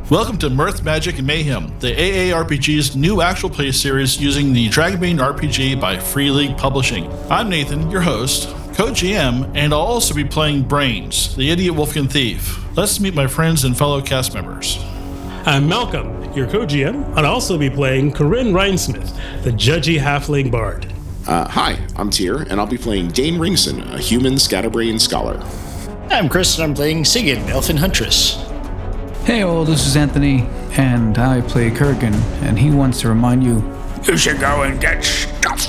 Welcome to Mirth Magic Mayhem, the AARPG's new actual play series using the Dragonbane RPG by Free League Publishing. I'm Nathan, your host, co-GM, and I'll also be playing Brains, the idiot Wolfkin thief. Let's meet my friends and fellow cast members. I'm Malcolm, your co-GM. I'll also be playing Corinne Rhinesmith, the judgy halfling bard. Hi, I'm Tyr, and I'll be playing Dane Ringson, a human scatterbrain scholar. I'm Chris, and I'm playing Sigyn, Elfin Huntress. Hey all, this is Anthony, and I play Kurgan, and he wants to remind you, you should go and get stuffed.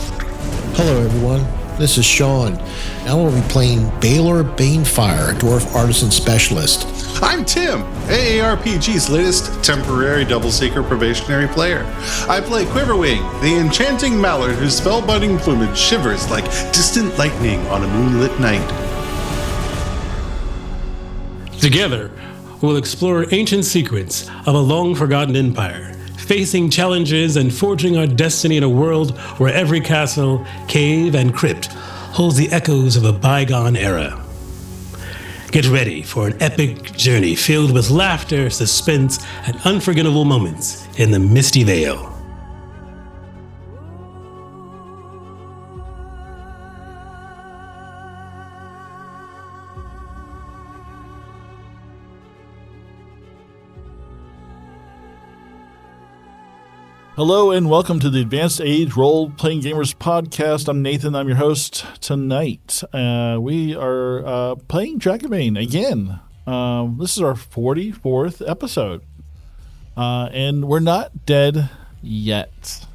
Hello everyone, this is Sean, and I will be playing Baylor Banefire, Dwarf Artisan Specialist. I'm Tim, AARPG's latest temporary double seeker probationary player. I play Quiverwing, the enchanting mallard whose spellbinding plumage shivers like distant lightning on a moonlit night. Together, we'll explore ancient secrets of a long-forgotten empire, facing challenges and forging our destiny in a world where every castle, cave, and crypt holds the echoes of a bygone era. Get ready for an epic journey filled with laughter, suspense, and unforgettable moments in the Misty Vale. Hello and welcome to the Advanced Age Role Playing Gamers podcast. I'm Nathan. I'm your host tonight. We are playing Dragonbane again. This is our 44th episode, and we're not dead yet.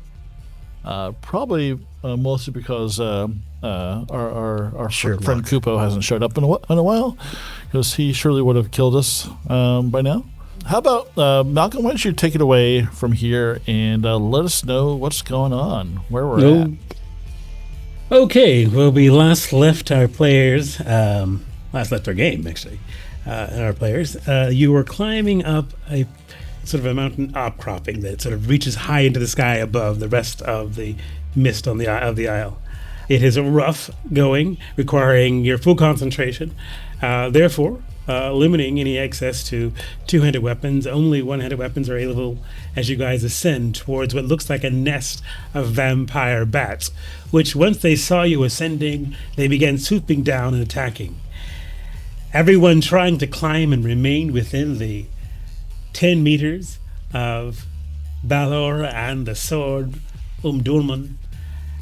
Probably mostly because our friend Kupo hasn't showed up in a while, because he surely would have killed us by now. How about, Malcolm, why don't you take it away from here and let us know what's going on, where we're at. Okay, well, we last left our players, last left our game, actually, and our players. You were climbing up a sort of a mountain outcropping that sort of reaches high into the sky above the rest of the mist on the isle. It is rough going, requiring your full concentration. Therefore, limiting any access to two-handed weapons. Only one-handed weapons are available as you guys ascend towards what looks like a nest of vampire bats, which once they saw you ascending, they began swooping down and attacking. Everyone trying to climb and remain within the 10 meters of Balor and the sword Umdurman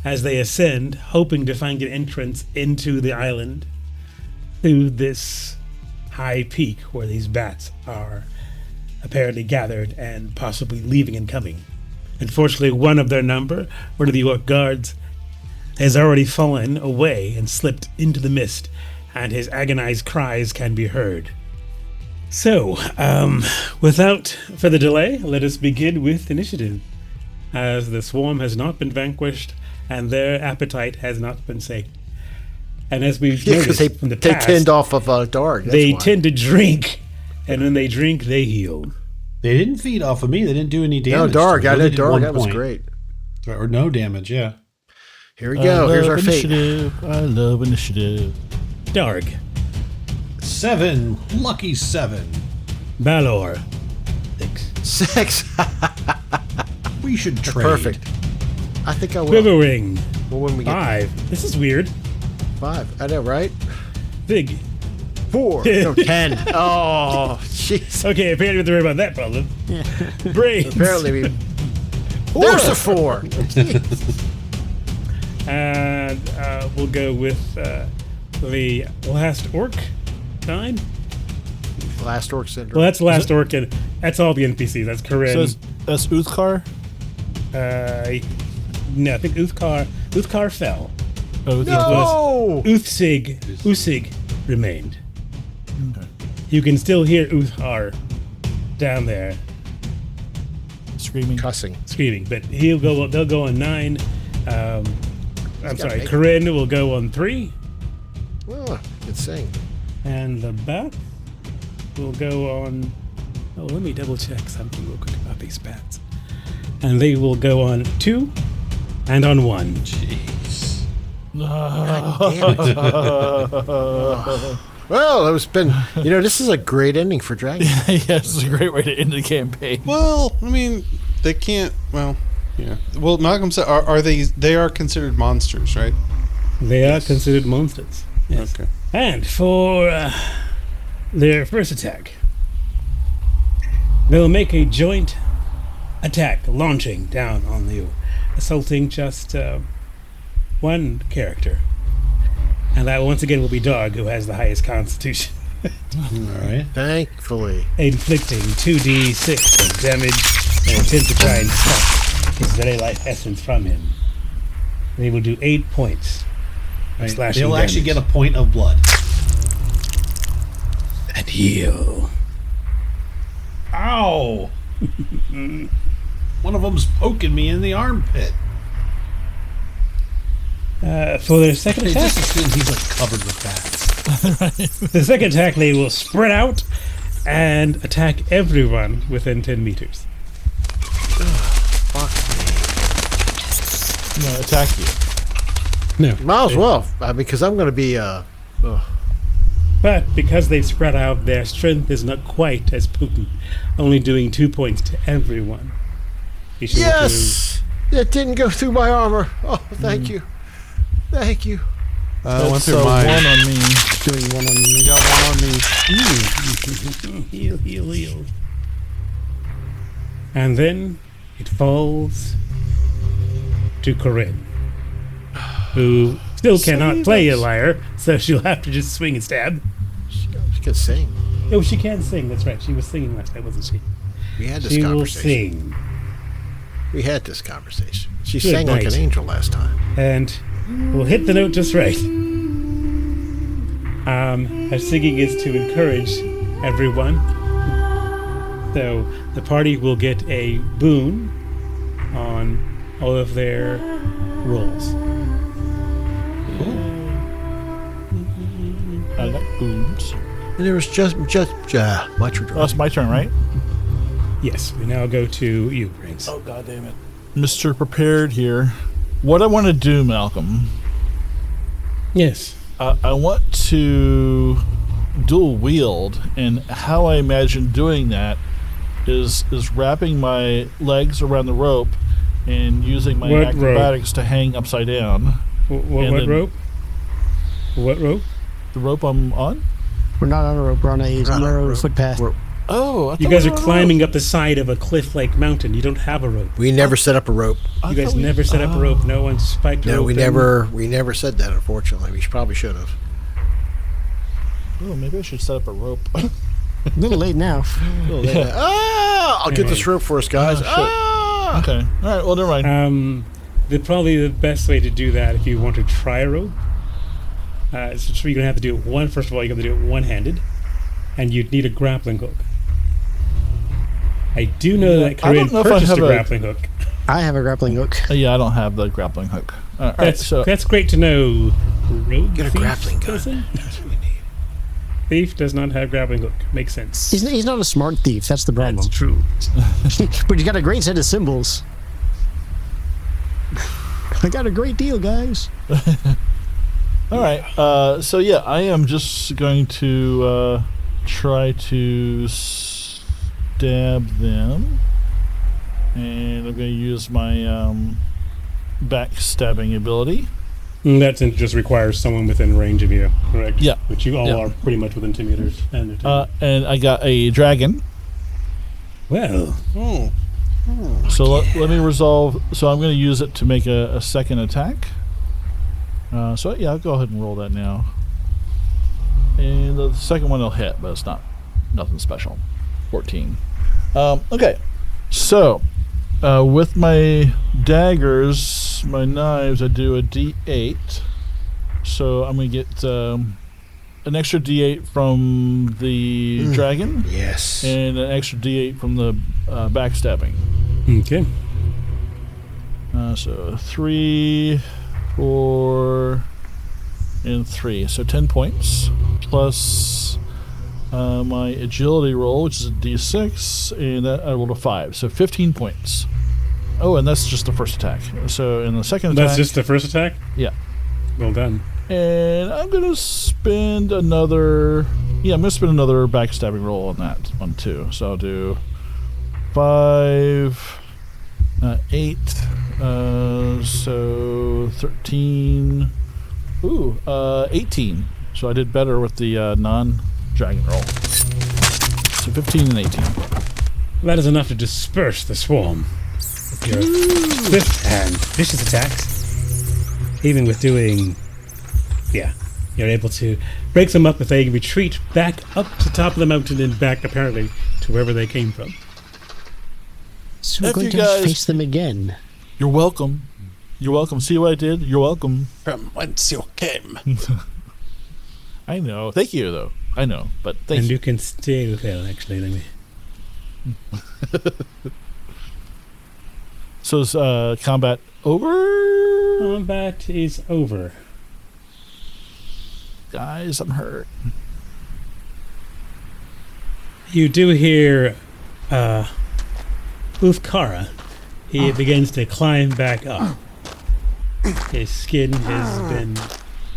as they ascend, hoping to find an entrance into the island through this high peak where these bats are apparently gathered and possibly leaving and coming. Unfortunately, one of their number, one of the orc guards, has already fallen away and slipped into the mist, and his agonized cries can be heard. So, without further delay, let us begin with initiative, as the swarm has not been vanquished and their appetite has not been sated. And as we've noticed from the past, they tend off of dark. They tend to drink, and when they drink, they heal. They didn't feed off of me. They didn't do any damage. No, dark. I did dark. That was point. great. Or no damage, yeah. Here we go. Here's our initiative. fate. I love initiative. Darg. 7. Lucky 7. Balor. 6. We should trade. Perfect. I think I will. Quivering. Well, when we get 5. This is weird. 5. I know, right? Big. 4. No, 10. Oh, jeez. Okay, apparently we have to worry about that problem. Brains. Apparently we... There's a 4. And we'll go with the last orc. 9? Last orc syndrome. Well, that's the last orc, and that's all the NPCs. That's Corinne. So that's Uthkar? No, I think Uthkar fell. Oh, No! Uthsig remained. Okay. You can still hear Uthar down there screaming. Cussing. screaming, but they'll go on 9. I'm sorry, Corinne will go on 3. Oh, good saying. And the bat will go on... Oh, let me double check something real quick about these bats. And they will go on 2 and on 1. Jeez. God damn it. Well, it's been, this is a great ending for Dragon. Yeah, it's a great way to end the campaign. Well, I mean, they can't. Well, yeah. Well, Malcolm said, are they are considered monsters, right? They are considered monsters. Yes. Okay. And for their first attack, they'll make a joint attack, launching down on you, assaulting just one character. And that once again will be Dog, who has the highest constitution. All right. Thankfully. Inflicting 2d6 of damage and attempt to try and suck his very life essence from him. They will do 8 points of slashing They'll damage. actually get a point of blood. And heal. Ow! One of them's poking me in the armpit. For their second Hey, attack, just assume he's like covered with bats. the second attack, they will spread out and attack everyone within 10 meters. Fuck me. No, attack you. No. Might as well, because I'm going to be, But because they've spread out, their strength is not quite as potent, only doing 2 points to everyone. You should yes! It didn't go through my armor. Oh, thank you. Thank you. Went through So mine. one on me. Doing one on me. Got one on me. Heal, heal, heal. And then it falls to Corinne, who still cannot play a lyre, so she'll have to just swing and stab. She can sing. Oh, she can sing. That's right. She was singing last time, wasn't she? We had this She will conversation. sing. We had this conversation. She Good sang like night. an angel last time. And we'll hit the note just right. Her singing is to encourage everyone. So the party will get a boon on all of their rolls. I got boons. And there was just much Oh, it's my turn, right? Yes, we now go to you, Briggs. Oh, God damn it. Mr. Prepared here. What I want to do, Malcolm, Yes. I want to dual wield, and how I imagine doing that is wrapping my legs around the rope and using my What acrobatics to hang upside down. What And then- rope? What rope? The rope I'm on? We're not on a rope. We're on a narrow footpath. Oh, I You thought guys we are were on a climbing up the side of a cliff-like mountain. You don't have a rope. We never set up a rope. rope. You guys never set up a rope. No one spiked a No, rope. we in. never said that, unfortunately. We probably should have. Oh, maybe I should set up a rope. A little late now. Ah! I'll get this rope for us, guys. Ah! Okay. All right. Well, never mind. Probably the best way to do that, if you want to try a rope, so you're going to have to do it first of all, you're going to do it one-handed, and you'd need a grappling hook. I do know that I Corinne don't know if I purchased have a a- grappling hook. I have a grappling hook. Yeah, I don't have the grappling hook. All right. So That's great to know. Rogue Get a thief grappling gun. person? That's what we need. Thief does not have grappling hook. Makes sense. He's not a smart thief. That's the problem. That's true. But he's got a great set of symbols. I got a great deal, guys. all right. So yeah, I am just going to try to stab them, and I'm going to use my backstabbing ability. That just requires someone within range of you, correct? Yeah. Which you all Yeah. are pretty much within 2 meters. And And I got a dragon. well, So let me resolve. So I'm going to use it to make a second attack. So yeah, I'll go ahead and roll that now. And the second one will hit, but it's nothing special. 14. Okay. So with my daggers, my knives, I do a D8. So I'm going to get an extra D8 from the dragon. Yes. And an extra D8 from the backstabbing. okay. So 3, 4, and 3. So 10 points. Plus my agility roll, which is a D6, and that I rolled a 5. So 15 points. Oh, and that's just the first attack. So in the second attack... That's just the first attack? Yeah. Well done. And I'm going to spend another... Yeah, I'm going to spend another backstabbing roll on that one, too. So I'll do 5, 8, so 13... Ooh, 18. So I did better with the non-dragon roll. So 15 and 18. That is enough to disperse the swarm. With your swift and vicious attacks. Even with doing... Yeah, you're able to break them up if they retreat back up to the top of the mountain and back, apparently, to wherever they came from. So we're If going you to guys- face them again. You're welcome. You're welcome. See what I did? You're welcome. From whence you came. I know. Thank you, though. I know, but thank And you. you can stay with hell, actually. Let me... So is combat over? Combat is over. Guys, I'm hurt. You do hear Ufkara. He begins to climb back up. His skin has been,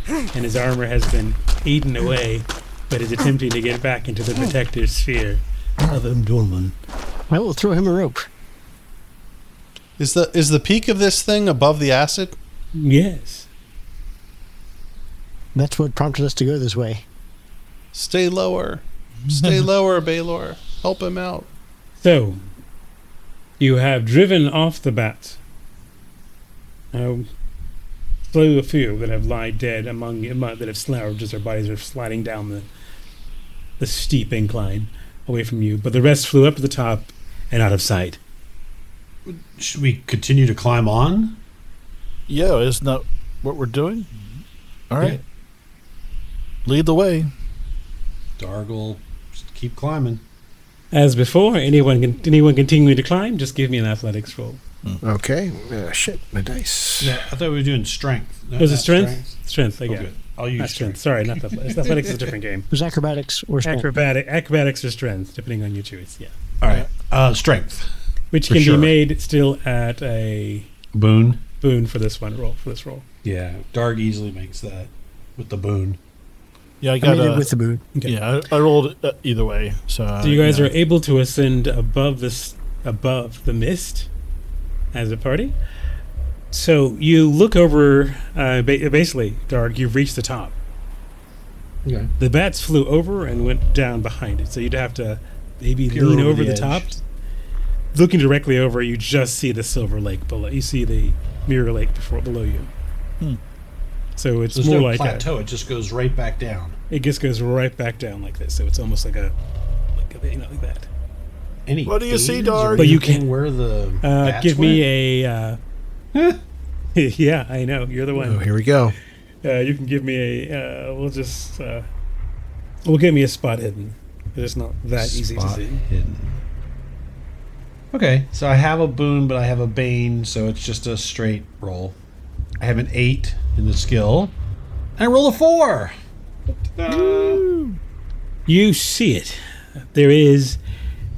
and his armor has been eaten away, but is attempting to get back into the protective sphere of Umdulman. I will throw him a rope. Is the peak of this thing above the acid? Yes. That's what prompted us to go this way. Stay lower. Stay lower, Baylor. Help him out. So, you have driven off the bats. Slew a few that have lied dead among that have slouched as their bodies are sliding down the steep incline away from you. But the rest flew up to the top and out of sight. Should we continue to climb on? Yeah, isn't that what we're doing? All right. Lead the way. Darg will just keep climbing. As before, anyone continuing to climb, just give me an athletics roll. Okay. Shit, my dice. Yeah, I thought we were doing strength. No, Was it not strength? Strength, Oh, again. good. I'll use Not strength. strength. Sorry, not athletics. Athletics is a different game. It was acrobatics or strength. Acrobatics or strength, depending on your choice. Yeah, All right. Strength. which For can sure. be made still at a Boon. boon for this one roll. For this roll. Yeah, Darg easily makes that with the boon. Yeah, I I got made it with the boot. Okay. Yeah, I rolled either way. So So you guys yeah. are able to ascend above the mist as a party. So you look over, basically, Darg, you've reached the top. Okay. The bats flew over and went down behind it, so you'd have to maybe Peer lean over over the the top. edge. Looking directly over, you just see the silver lake below. You see the mirror lake below you. Hmm. So it's So there's more no like plateau. It just goes right back down. it just goes right back down like this. So it's almost like like that. Any What do you see, caves or Darg? But you anything can- where the bats Give went? me a. Yeah, I know you're the Oh, one. here we go. You can give me a. We'll give me a spot hidden. It's not that easy to Spot see. hidden. Okay, so I have a boon, but I have a bane, so it's just a straight roll. I have an 8 in the skill. And I roll a 4. You see it. There is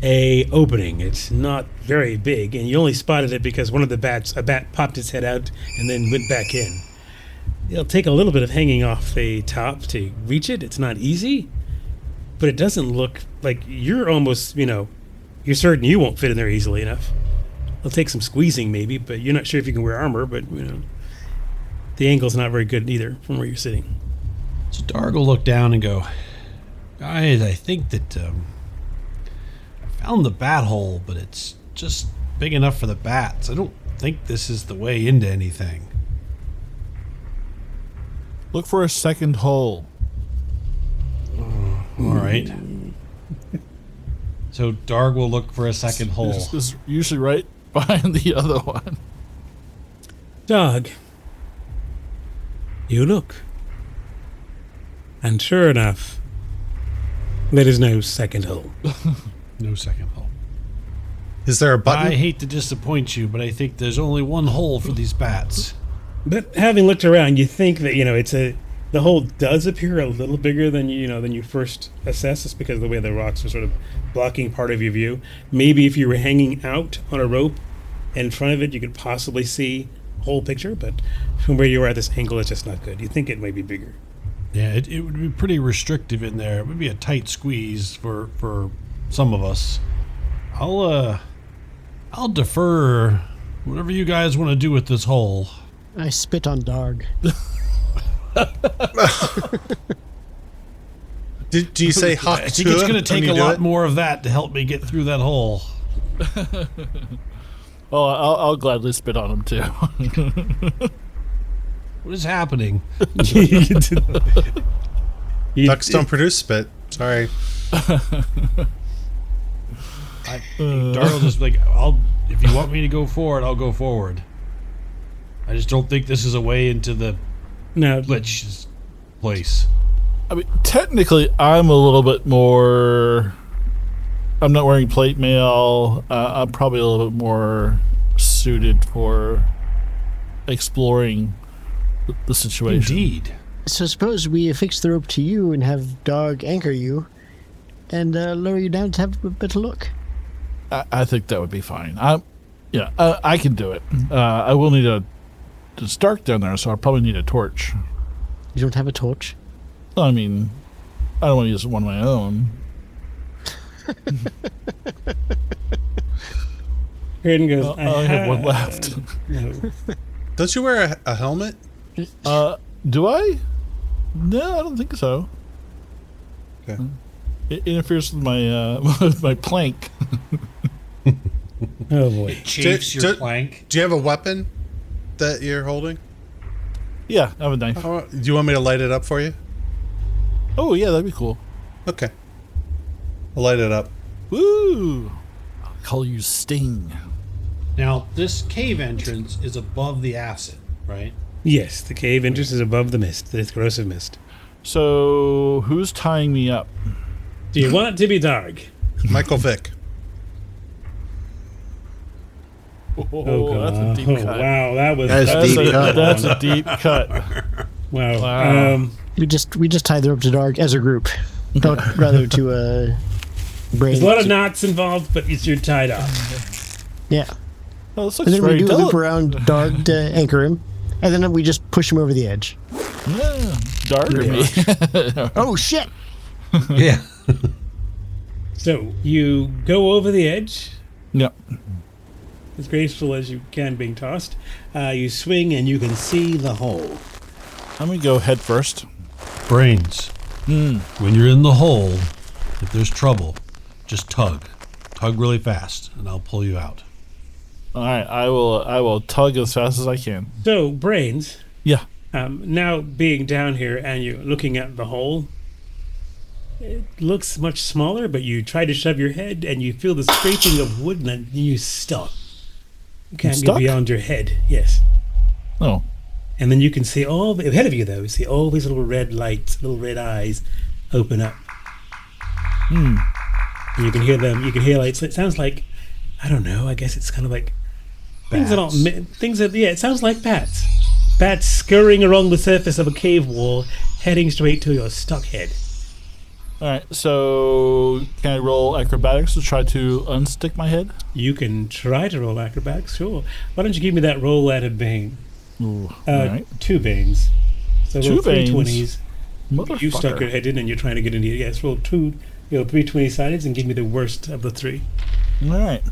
a opening. It's not very big, and you only spotted it because a bat popped its head out and then went back in. It'll take a little bit of hanging off the top to reach it. It's not easy, but it doesn't look like you're almost, you're certain you won't fit in there easily enough. It'll take some squeezing maybe, but you're not sure if you can wear armor, but, the angle's not very good either from where you're sitting. So Darg will look down and go, guys, I think that I found the bat hole, but it's just big enough for the bats. I don't think this is the way into anything. Look for a second hole. All right. So Darg will look for a second hole. This is usually right behind the other one. Dog, you look. And sure enough, there is no second hole. No second hole. Is there a button? I hate to disappoint you, but I think there's only one hole for these bats. But having looked around, you think that, the hole does appear a little bigger than you first assess. It's because of the way the rocks are sort of blocking part of your view. Maybe if you were hanging out on a rope in front of it, you could possibly see whole picture, but from where you are at this angle, it's just not good. You think it might be bigger. Yeah, it would be pretty restrictive in there. It would be a tight squeeze for some of us. I'll defer whatever you guys want to do with this hole. I spit on Darg. Do you say hot? I think it's going to take a lot more of that to help me get through that hole. Oh, I'll gladly spit on him too. What is happening? Ducks don't produce spit. Sorry. Darrell just like, if you want me to go forward, I'll go forward. I just don't think this is a way into the Lich's place. I mean, technically, I'm a little bit more. I'm not wearing plate mail. I'm probably a little bit more suited for exploring the situation. Indeed. So suppose we affix the rope to you and have Darg anchor you and lower you down to have a better look. I think that would be fine. I can do it. I will need it's dark down there, so I'll probably need a torch. You don't have a torch? I mean, I don't want to use one of my own. Hayden goes, I only have one left. No. Don't you wear a helmet? Do I? No, I don't think so. Okay. It interferes with my my plank. Oh boy. It chafes your plank. Do you have a weapon that you're holding? Yeah, I have a knife. Do you want me to light it up for you? Oh yeah, that'd be cool. Okay. I'll light it up. Woo! I'll call you Sting. Now, this cave entrance is above the acid, right? Yes, the cave entrance is above the mist, the corrosive mist. So, who's tying me up? Do you want it to be Darg? Michael Vick. Oh, that's a deep cut. Wow, That's a deep cut. Wow. We just tie the rope to Darg as a group, not rather to a brain. There's a lot of knots involved, but you're tied up. Yeah. Oh, this looks And then we very do a loop delicate. around Darg to anchor him, and then we just push him over the edge. Yeah, dark me. Oh shit! Yeah. So you go over the edge, Yep. as graceful as you can being tossed. You swing and you can see the hole. I'm gonna go head first. Brains. When you're in the hole, if there's trouble, just tug. Tug really fast, and I'll pull you out. All right, I will tug as fast as I can. So, Brains, Yeah. now being down here and you're looking at the hole, it looks much smaller, but you try to shove your head and you feel the scraping of wood and then you stop. You can't Stuck? get beyond your head. Yes. Oh. And then you can see ahead of you, though, you see all these little red lights, little red eyes open up. And you can hear them. You can hear lights. It sounds like, I don't know, I guess it's kind of like it sounds like bats. Bats scurrying along the surface of a cave wall, heading straight to your stuck head. All right, so can I roll acrobatics to try to unstick my head? You can try to roll acrobatics, sure. Why don't you give me that roll at a bane? Ooh, all right. 2 banes. So roll 3 banes? 20s. Motherfucker. You stuck your head in and you're trying to get into it. Yes, roll 3 20-sideds and give me the worst of the 3. All right.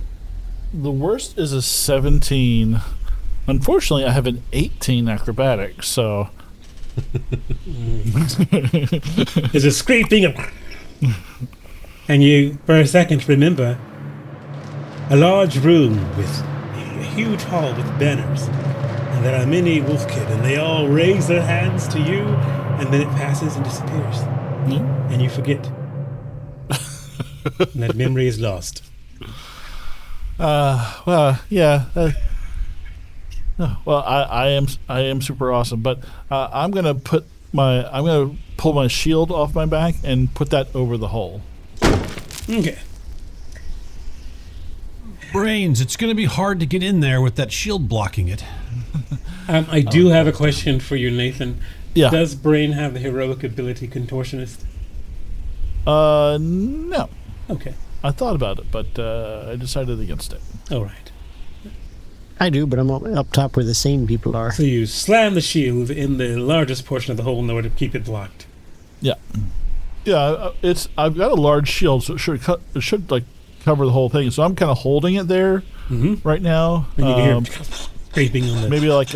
The worst is a 17. Unfortunately, I have an 18 acrobatics, so... There's a scraping of... And you, for a second, remember a large room with a huge hall with banners. And there are many wolfkid, and they all raise their hands to you, and then it passes and disappears. And you forget. And that memory is lost. Well, yeah. Well, I am super awesome, but I'm gonna pull my shield off my back and put that over the hole. Okay. Brains, it's going to be hard to get in there with that shield blocking it. I do have a question for you, Nathan. Yeah. Does Brain have the heroic ability Contortionist? No. Okay. I thought about it, but I decided against it. All right. I do, but I'm up top where the sane people are. So you slam the shield in the largest portion of the hole in order to keep it blocked. Yeah. Yeah, I've got a large shield, so it should like cover the whole thing. So I'm kind of holding it there right now. And you can hear scraping on the... Maybe like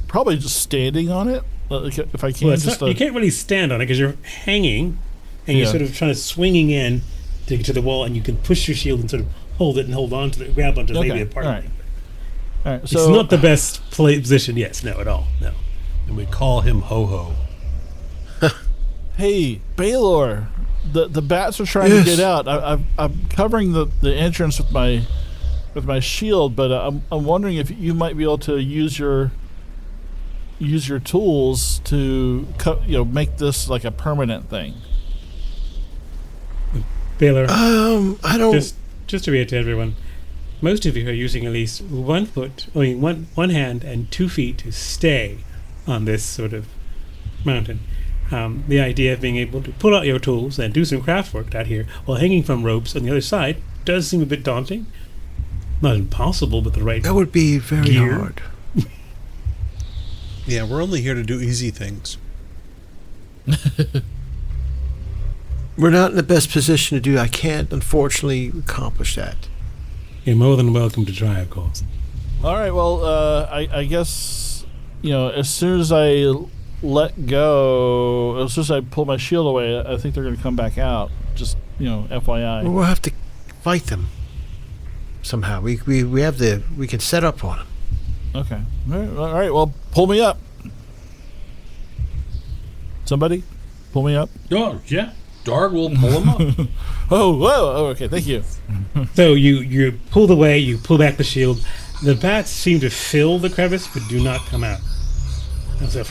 probably just standing on it, if I can. Well, you can't really stand on it because you're hanging, and you're sort of trying to swinging in to get to the wall, and you can push your shield and sort of hold it and hold on to it, grab onto maybe a part. All right. So it's not the best position. Yes, no, at all. No. And we call him Ho-Ho. Hey, Baylor, the bats are trying to get out. I'm covering the entrance with my shield, but I'm wondering if you might be able to use your tools to make this like a permanent thing. Baylor, I don't. Just to reiterate to everyone, most of you are using at least 1 foot, one hand and 2 feet to stay on this sort of mountain. The idea of being able to pull out your tools and do some craft work out here while hanging from ropes on the other side does seem a bit daunting. Not impossible, but the right That would be very gear. hard. Yeah, we're only here to do easy things. We're not in the best position to do. I can't, unfortunately, accomplish that. You're more than welcome to try, of course. All right. Well, I guess as soon as I let go, as soon as I pull my shield away, I think they're going to come back out. Just FYI. Well, we'll have to fight them somehow. We can set up on them. Okay. All right. Well, pull me up. Somebody, pull me up. Oh, yeah. Darg will pull him up. Oh, okay. Thank you. So you pull away, you pull back the shield. The bats seem to fill the crevice, but do not come out. How's that?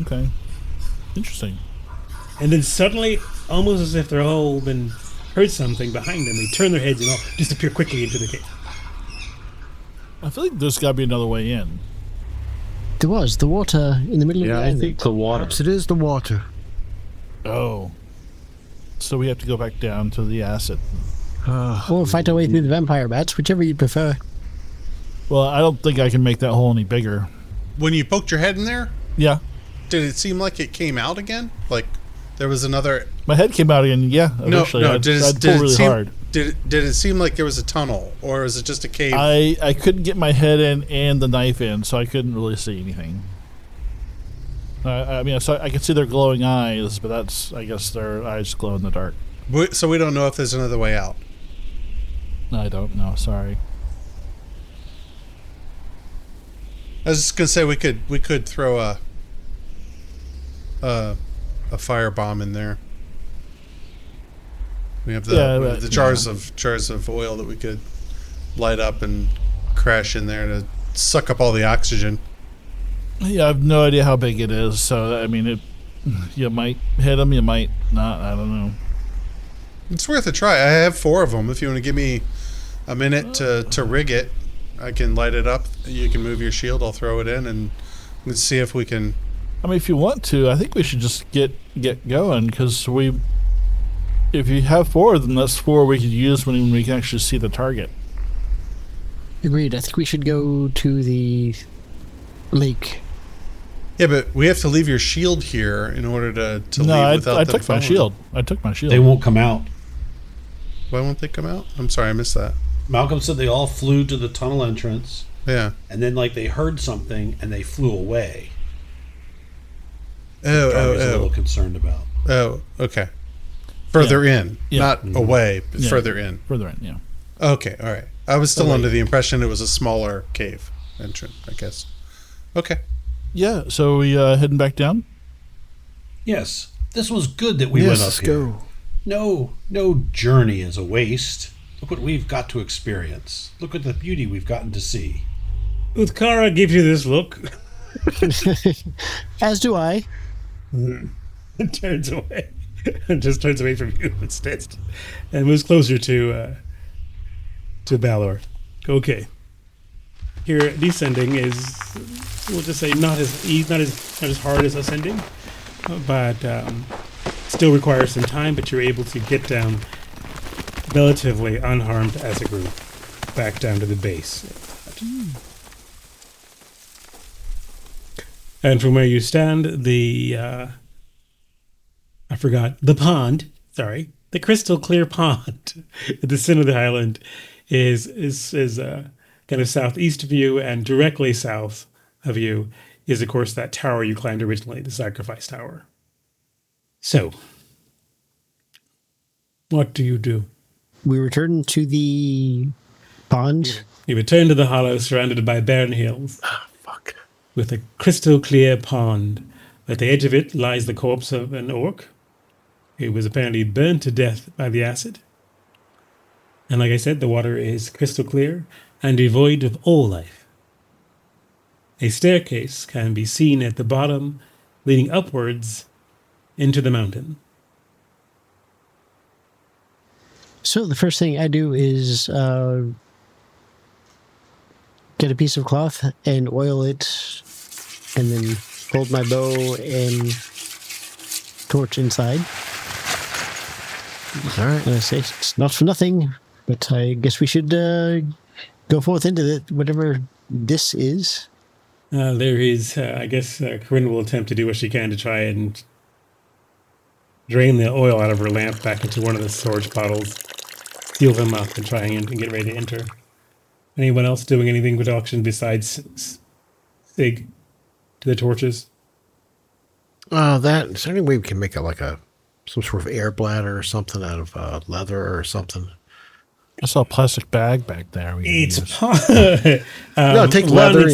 Okay. Interesting. And then suddenly, almost as if they're all been heard something behind them, they turn their heads and all disappear quickly into the cave. I feel like there's got to be another way in. There was the water in the middle of the Yeah, I island. think the water. Perhaps it is the water. Oh. So we have to go back down to the acid. Or fight our way through the vampire bats, whichever you prefer. Well, I don't think I can make that hole any bigger. When you poked your head in there, Yeah. did it seem like it came out again? Like there was another... My head came out again, yeah. Eventually. No. I'd pull really hard. Did it seem like there was a tunnel, or was it just a cave? I couldn't get my head in and the knife in, so I couldn't really see anything. I mean, so I could see their glowing eyes, but I guess their eyes glow in the dark. So we don't know if there's another way out. No, I don't know. Sorry. I was just gonna say we could throw a firebomb in there. We have the jars of oil that we could light up and crash in there to suck up all the oxygen. Yeah, I have no idea how big it is, so I mean, you might hit them, you might not. I don't know. It's worth a try. I have 4 of them. If you want to give me a minute to rig it, I can light it up. You can move your shield. I'll throw it in, and let's see if we can. I mean, if you want to, I think we should just get going, because if you have 4 of them, that's 4 we could use when we can actually see the target. Agreed. I think we should go to the lake. Yeah, but we have to leave your shield here in order to leave without I them took my following. shield. I took my shield. They won't come out. Why won't they come out? I'm sorry, I missed that. Malcolm said they all flew to the tunnel entrance, Yeah. and then they heard something and they flew away. Oh, I was a little concerned about. Oh, okay. Further in, Yeah. not away, but Yeah. further in. Further in, yeah. Okay, all right. I was still under the impression it was a smaller cave entrance, I guess. Okay. Yeah, so we heading back down? Yes, this was good that we went up let's here. go. No journey is a waste. Look what we've got to experience. Look at the beauty we've gotten to see. Uthkara gives you this look As do I. and turns away. And just turns away from you instead. And moves closer to Balor. Okay. Here, descending is, we'll just say, not as hard as ascending, but still requires some time, but you're able to get down relatively unharmed as a group. back down to the base. And from where you stand, the pond. Sorry, the crystal clear pond at the center of the island is kind of southeast of you, and directly south of you is, of course, that tower you climbed originally, the sacrifice tower. So, what do you do? We return to the pond. You return to the hollow surrounded by barren hills. Fuck. With a crystal clear pond. At the edge of it lies the corpse of an orc. It was apparently burned to death by the acid. And like I said, the water is crystal clear and devoid of all life. A staircase can be seen at the bottom, leading upwards into the mountain. So the first thing I do is get a piece of cloth and oil it, and then hold my bow and torch inside. All right. And I say, it's not for nothing, but I guess we should go forth into whatever this is. There is, I guess, Corinne will attempt to do what she can to try and drain the oil out of her lamp back into one of the storage bottles, seal them up, and try and get ready to enter. Anyone else doing anything with auction besides Sig to the torches? Is there any way we can make some sort of air bladder or something out of leather or something? I saw a plastic bag back there. No, take leather,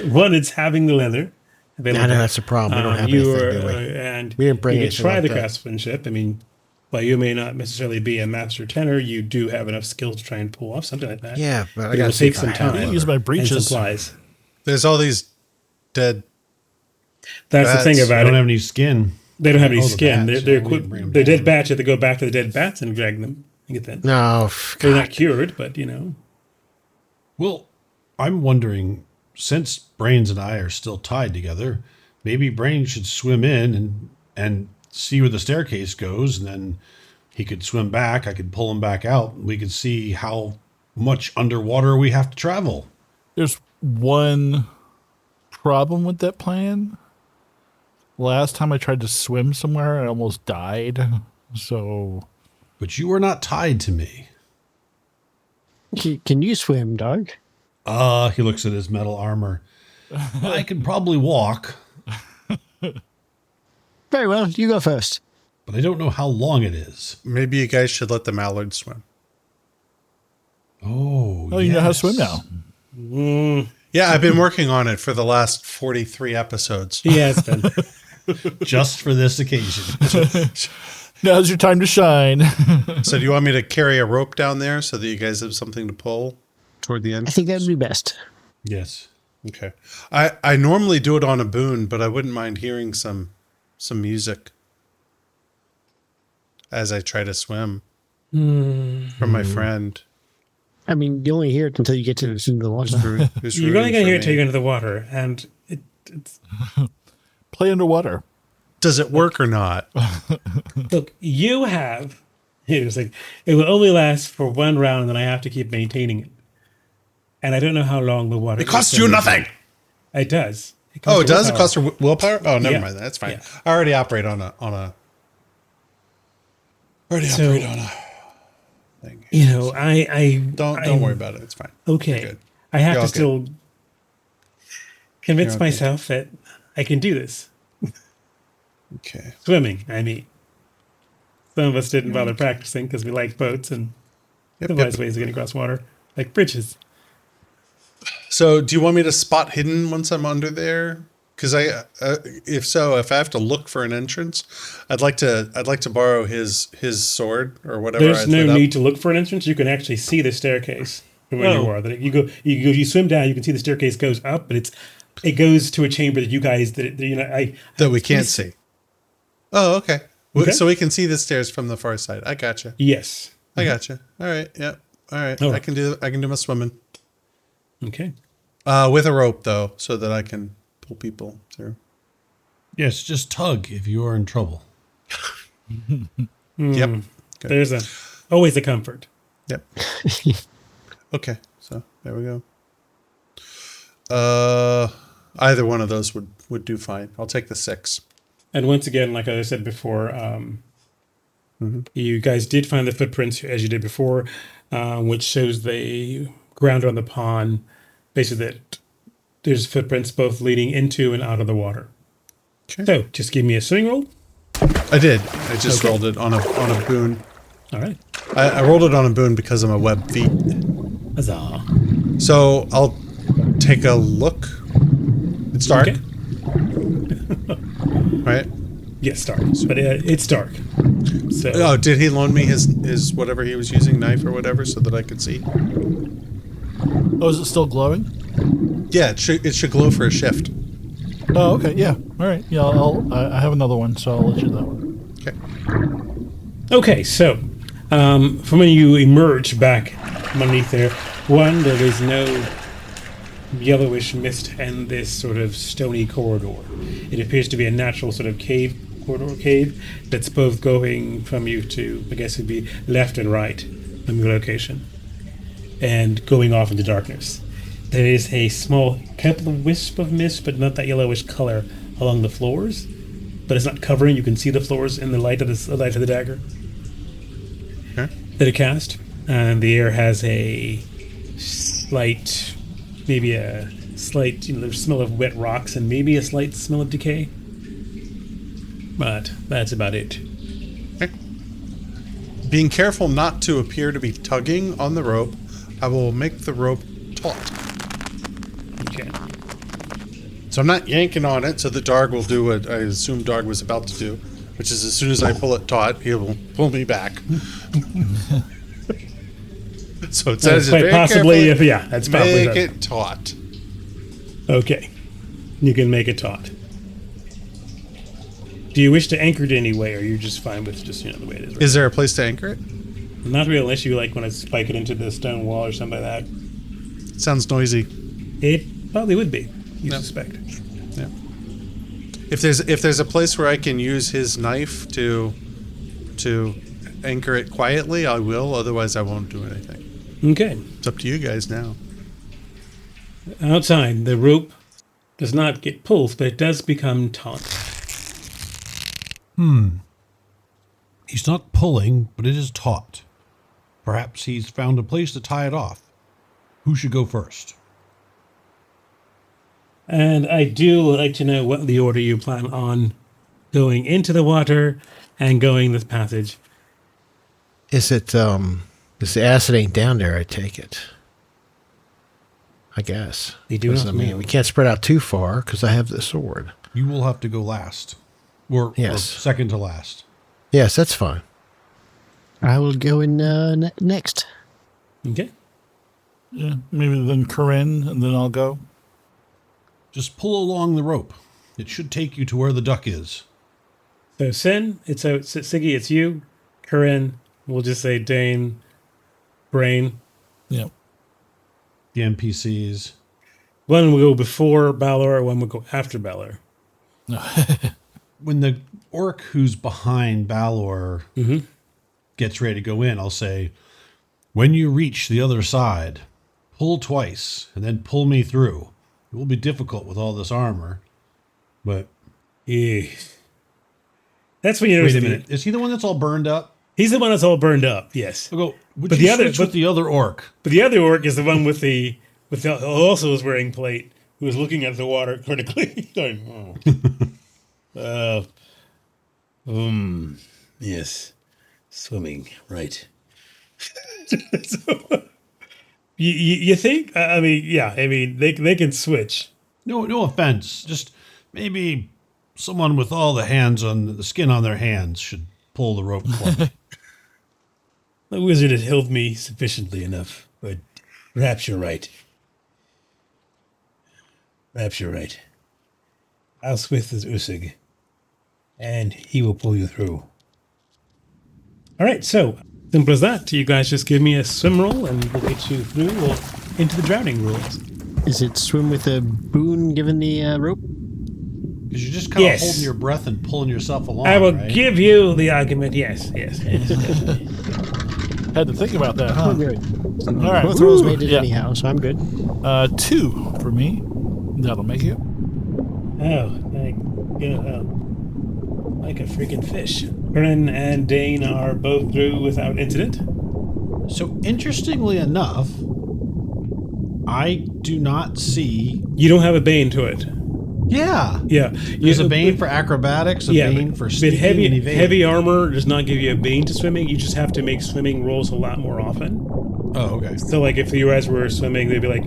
One, it's having the leather. No, that's the problem. We don't have anything, do we? And We didn't bring you can anything try like the that. craftsmanship. I mean, while you may not necessarily be a master tenor, you do have enough skill to try and pull off something like that. Yeah, but I it got will to take some time. Use my And breeches. supplies. There's all these dead. That's the thing Bats. about I it. don't have any skin. They don't have any Oh, the skin. bats, They're yeah, we didn't bring them they're dead down. bats. You have to go back to the dead bats and drag them and get them. No, They're God. not cured, but Well, I'm wondering, since Brains and I are still tied together, maybe Brains should swim in and see where the staircase goes, and then he could swim back. I could pull him back out. And we could see how much underwater we have to travel. There's one problem with that plan. Last time I tried to swim somewhere, I almost died. So But you are not tied to me. Can you swim, dog? He looks at his metal armor. I could probably walk, Very well, you go first. but I don't know how long it is. Maybe you guys should let the mallard swim. Oh, you know how to swim now. Yeah, I've been working on it for the last 43 episodes. he has been. Just for this occasion. Now's your time to shine. So do you want me to carry a rope down there so that you guys have something to pull toward the end? I think that would be best. Yes. Okay. I normally do it on a boon, but I wouldn't mind hearing some music as I try to swim from my friend. I mean, you only hear it until you get to the water. Who's You're only rooting going to for hear it till me. you get into the water, and it's Play underwater. Does it work or not? look. You have. It's like it will only last for one round, and then I have to keep maintaining it. And I don't know how long the water. It costs you nothing. It does. Oh, it does? It willpower. costs her willpower? Oh, never Yeah. mind. That's fine. Yeah. I already operate on a thing. I Don't worry about it. It's fine. Okay. You're good. I have You're to all still convince You're okay. myself that I can do this. Okay. Swimming, I mean. Some of us didn't bother practicing because we liked boats and civilized ways of getting across water, like bridges. So, do you want me to spot hidden once I'm under there? Because if I have to look for an entrance, I'd like to borrow his sword or whatever. There's I no lit up. need to look for an entrance. You can actually see the staircase from where you are. That you swim down. You can see the staircase goes up, but it goes to a chamber that you guys that we can't see. Oh, okay. Okay. So we can see the stairs from the far side. I gotcha. Yes. I gotcha. All right. Yep. All right. Oh. I can do my swimming. Okay. With a rope though, so that I can pull people through. Yes, just tug if you are in trouble. Yep. Good. There's always a comfort. Yep. Okay. So there we go. Either one of those would do fine. I'll take the 6. And once again, like I said before, you guys did find the footprints as you did before, which shows the ground on the pond. Basically, that there's footprints both leading into and out of the water. Okay. So, just give me a swimming roll. I did. I just rolled it on a boon. All right. I rolled it on a boon because I'm a web feet. Huzzah. So I'll take a look. It's dark. Okay. Right? Yes, dark. But it's dark. So. Oh, did he loan me his whatever he was using, knife or whatever, so that I could see? Oh, is it still glowing? Yeah, it should glow for a shift. Oh, okay. Yeah. All right. Yeah, I have another one, so I'll let you that one. Okay. Okay, so from when you emerge back underneath there, there is no yellowish mist and this sort of stony corridor. It appears to be a natural sort of corridor cave that's both going from you to, I guess it'd be left and right from your location, and going off into darkness. There is a small couple of wisp of mist, but not that yellowish color along the floors. But it's not covering. You can see the floors in the light of the dagger that it cast, and the air has a slight, maybe a slight smell of wet rocks, and maybe a slight smell of decay. But that's about it. Okay. Being careful not to appear to be tugging on the rope, I will make the rope taut. Okay. So I'm not yanking on it, so the Darg will do what I assume Darg was about to do, which is as soon as I pull it taut, he will pull me back. So it says quite possibly, that's probably make it taut. Okay, you can make it taut. Do you wish to anchor it anyway, or are you just fine with just the way it is? Right? Is there a place to anchor it? Not really, unless you want to spike it into the stone wall or something like that. It sounds noisy. It probably would be. You suspect. Yeah. If there's a place where I can use his knife to anchor it quietly, I will. Otherwise, I won't do anything. Okay. It's up to you guys now. Outside, the rope does not get pulled, but it does become taut. He's not pulling, but it is taut. Perhaps he's found a place to tie it off. Who should go first? And I do like to know what the order you plan on going into the water and going this passage. Is it, because the acid ain't down there, I take it. I guess. They do not know. We can't spread out too far because I have the sword. You will have to go last. Or second to last. Yes, that's fine. I will go in next. Okay. Yeah, maybe then Corinne, and then I'll go. Just pull along the rope. It should take you to where the duck is. So Siggy, it's you. Corinne, we'll just say Dane, Brain. Yeah. The NPCs. One will go before Balor, one will go after Balor. When the orc who's behind Balor gets ready to go in, I'll say, when you reach the other side, pull twice and then pull me through. It will be difficult with all this armor, but... Yeah. That's when you notice. Wait a minute. Is he the one that's all burned up? He's the one that's all burned up, yes. I'll go, but the other orc. But the other orc is the one with the also was wearing plate, who was looking at the water critically. Going, yes. Swimming, right. So, you think? I mean, they can switch. No offense. Just maybe someone with all the skin on their hands should pull the rope for me. The wizard has held me sufficiently enough, but perhaps you're right. I'll swith with Usig, and he will pull you through. All right, so simple as that. You guys just give me a swim roll, and we'll get you through or into the drowning rules. Is it swim with a boon given the rope? Because you're just kind of holding your breath and pulling yourself along. I will right? give you the argument. Yes. Had to think about that, huh? I'm good. All right. Both rolls Woo! made it Yeah. anyhow, so I'm good. 2 for me. That'll make it. Oh, like a freaking fish. Bren and Dane are both through without incident. So, interestingly enough, I do not see. You don't have a bane to it. Yeah. Yeah. There's a bane for acrobatics, a bane for but sneaking and evading. heavy armor does not give you a bane to swimming. You just have to make swimming rolls a lot more often. Oh, okay. So, like, if you guys were swimming, they'd be like,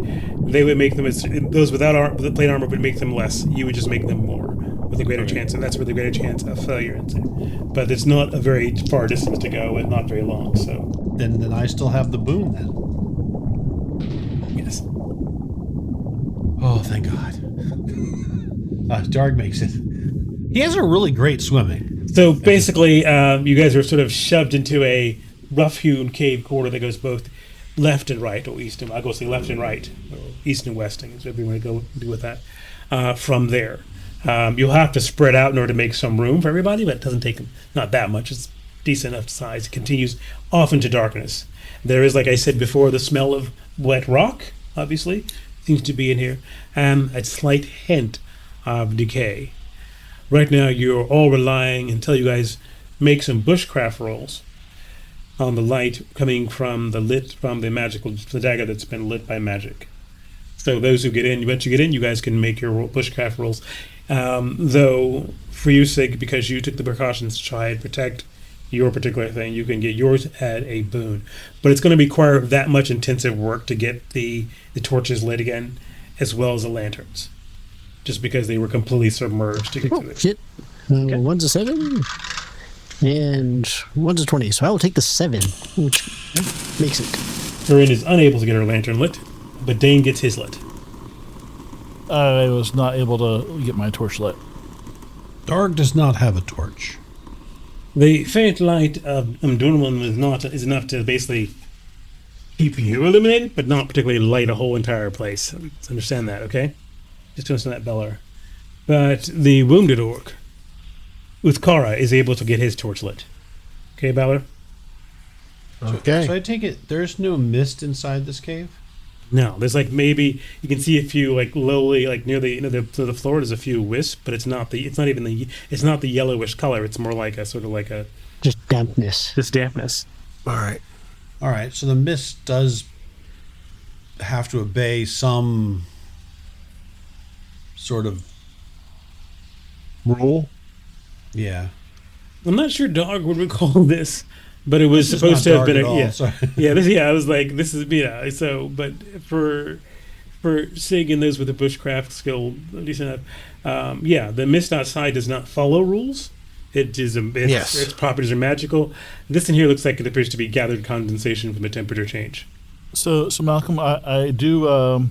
they would make them those without the plate armor would make them less. You would just make them more with a greater chance, and that's where the greater chance of failure is. But it's not a very far distance to go, and not very long. So Then I still have the boon then. yes. Oh, thank God. Darg makes it. He has a really great swimming. So basically, you guys are sort of shoved into a rough-hewn cave corridor that goes both left and right, or east and I'll go say left and right, or east and westing, is whatever you want to go do with that. From there, you'll have to spread out in order to make some room for everybody, but it doesn't take not that much. It's decent enough size. It continues off into darkness. There is, like I said before, the smell of wet rock. Obviously, seems to be in here, and a slight hint of decay. Right now, you're all relying until you guys make some bushcraft rolls on the light coming from the dagger that's been lit by magic. So those who get in, once you get in, you guys can make your bushcraft rolls. Though, for your sake, because you took the precautions to try and protect your particular thing, you can get yours at a boon. But it's going to require that much intensive work to get the torches lit again, as well as the lanterns. Just because they were completely submerged to get to it. Shit. One's a 7, and one's a 20. So I will take the 7, which makes it. Corinne is unable to get her lantern lit, but Dane gets his lit. I was not able to get my torch lit. Darg does not have a torch. The faint light of Umdurman is enough to basically keep you illuminated, but not particularly light a whole entire place. Let's understand that, okay? Just to understand that, Bellar. But the wounded orc, Uthkara, is able to get his torch lit. Okay, Balor? Okay. So I take it there's no mist inside this cave? No, there's like maybe you can see a few like lowly like near the the floor. There's a few wisps, but it's not the yellowish color. It's more like a sort of like a Just dampness. All right. All right, so the mist does have to obey some sort of rule. Yeah. I'm not sure Dog would recall this, but it was This is supposed to not have been Dark at all, sorry. I was like, this is so. But for Sig and those with the bushcraft skill, decent enough. The mist outside does not follow rules. Its properties are magical. This in here looks like it appears to be gathered condensation from a temperature change. So Malcolm, I do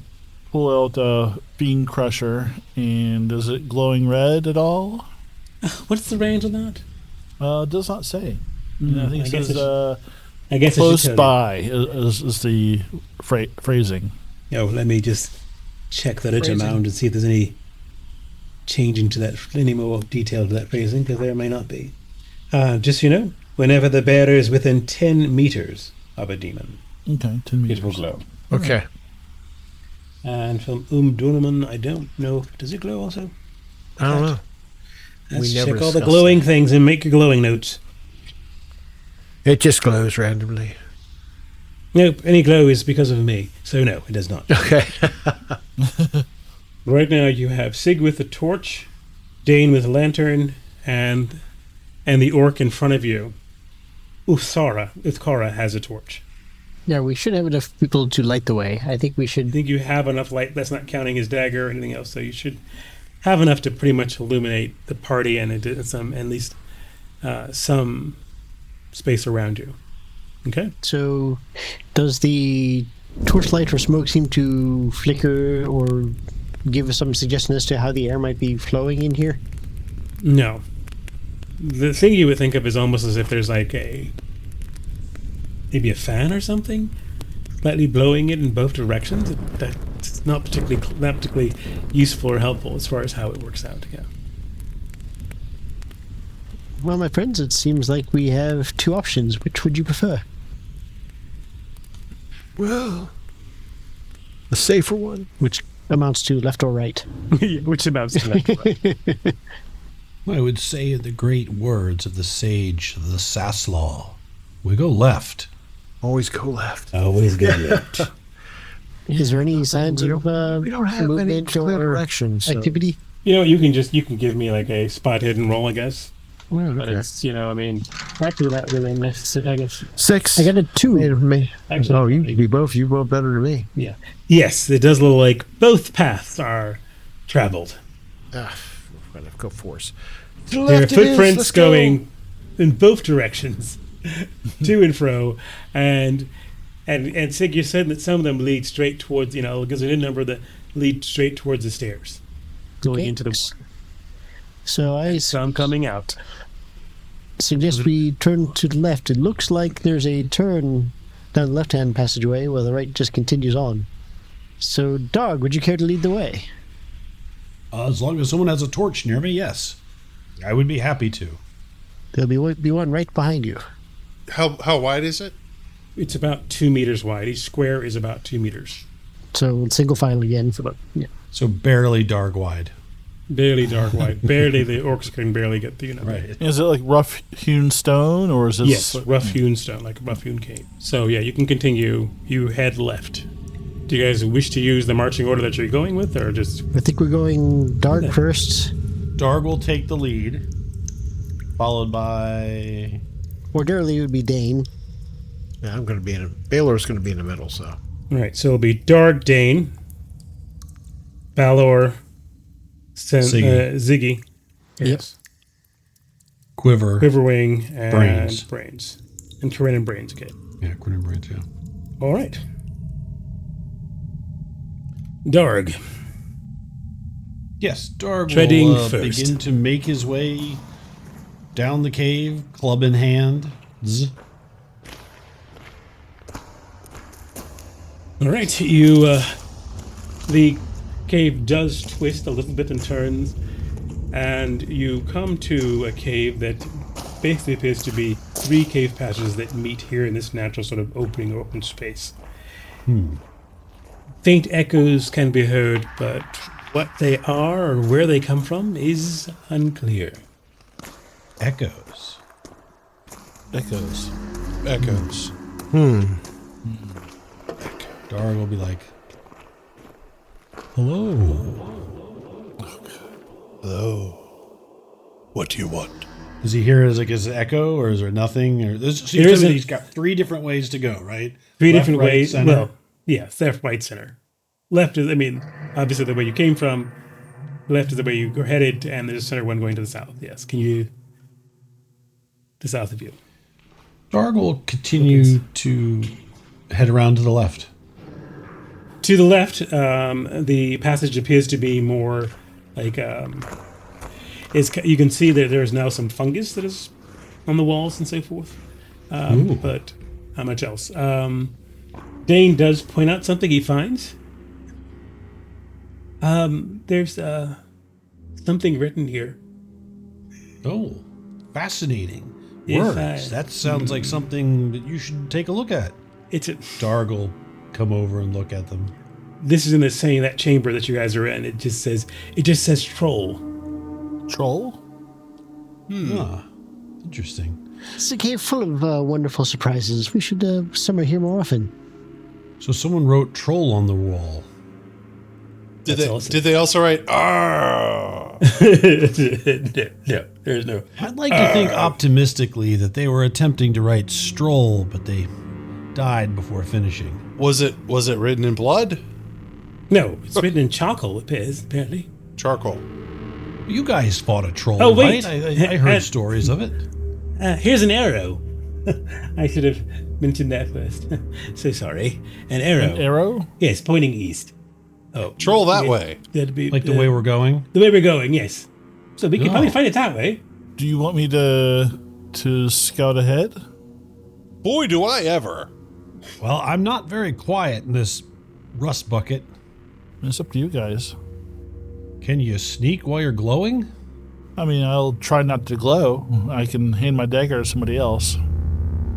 pull out Bean Crusher, and is it glowing red at all? What's the range on that? It does not say. I think it says I guess close by is the phrasing. Oh, let me just check that it's amount and see if there's any changing to that, any more detail to that phrasing, because there may not be. Just so you know, whenever the bearer is within 10 meters of a demon, Okay, 10 meters. it will glow. Okay. And from Dunaman, I don't know. Does it glow also? I don't know. Let's We never check all the discussed glowing things and make your glowing notes. It just glows randomly. Nope, any glow is because of me. So no, it does not. Okay. Right now you have Sig with the torch, Dane with a lantern, and the orc in front of you. Uthkara has a torch. Yeah, we should have enough people to light the way. I think we I should. think you have enough light. That's not counting his dagger or anything else. So you should have enough to pretty much illuminate the party and at least some space around you. Okay. So, does the torchlight or smoke seem to flicker or give us some suggestion as to how the air might be flowing in here? No. The thing you would think of is almost as if there's like maybe a fan or something, slightly blowing it in both directions. That's not particularly useful or helpful as far as how it works out. Yeah. Well, my friends, it seems like we have two options. Which would you prefer? Well, the safer one. Which amounts to left or right. Which amounts to left or right. I would say in the great words of the sage, the Saslaw, we go left. Always go left. Always go left. Is there any signs of We don't have any movement clear or directions. So. activity? You can give me like a spot hidden roll, I guess. Well, But it's, actually not really necessary, I guess. 6. I got a 2. Me. Actually, Oh, you both better than me. Yeah. Yes, it does look like both paths are traveled. We're gonna go force. There are footprints going in both directions, to and fro, and Sig, you said that some of them lead straight towards, because there's a number that lead straight towards the stairs. Going into the water. So Some coming out. suggest we turn to the left. It looks like there's a turn down the left-hand passageway while the right just continues on. So, Dog, would you care to lead the way? As long as someone has a torch near me, yes. I would be happy to. There'll be one right behind you. How wide is it? It's about 2 meters wide. Each square is about 2 meters. So, single file again. Yeah. So barely dark wide. Barely dark wide. Barely, the orcs can barely get through. Right. Is it like rough hewn stone, or is it? Yes, rough hewn stone, like a rough hewn cave. So yeah, you can continue. You head left. Do you guys wish to use the marching order that you're going with, or just? I think we're going Dark first. Darg will take the lead, followed by... Ordinarily, it would be Dane. Yeah, I'm gonna be Baylor's gonna be in the middle. So. All right, so it'll be Darg, Dane, Balor, Ziggy. Yes. Quiver. Quiverwing and Brains. And Corinne and Brains, okay. Yeah, Quiver and Brains, yeah. All right. Darg. Yes, Darg Treading will first. begin to make his way down the cave, club in hand. Zzz. All right, the cave does twist a little bit and turns, and you come to a cave that basically appears to be 3 cave passages that meet here in this natural sort of opening or open space. Faint echoes can be heard, but what they are or where they come from is unclear. Echoes. Echoes. Darg will be like, hello. What do you want? Does he hear it as like his echo, or is there nothing? Or he's got 3 different ways to go, right? 3 Left, different right, ways. center. Well, yeah, left, right, center. Left is, obviously the way you came from. Left is the way you are headed, and there's a center one going to the south. Yes, the south of you. Darg will continue to head around to the left. To the left, the passage appears to be more like you can see that there is now some fungus that is on the walls and so forth. But not much else. Dane does point out something he finds. There's something written here. Oh, fascinating. Yes, Words. That sounds like something that you should take a look at. Darg will come over and look at them. This is in that chamber that you guys are in. It just says troll. Troll? Interesting. It's a cave full of wonderful surprises. We should summer here more often. So someone wrote troll on the wall. Did they also write "ah"? No, there's no. I'd like to think optimistically that they were attempting to write stroll, but they died before finishing. Was it written in blood? No, it's written in charcoal. It appears, apparently. Charcoal. You guys fought a troll, Oh, wait. right? I heard stories of it. Here's an arrow. I should have mentioned that first. So sorry. An arrow. An arrow? Yes, pointing east. Oh, Troll that way. That'd be Like the way we're going? The way we're going, yes. So we can probably find it that way. Do you want me to scout ahead? Boy, do I ever. Well, I'm not very quiet in this rust bucket. It's up to you guys. Can you sneak while you're glowing? I'll try not to glow. I can hand my dagger to somebody else.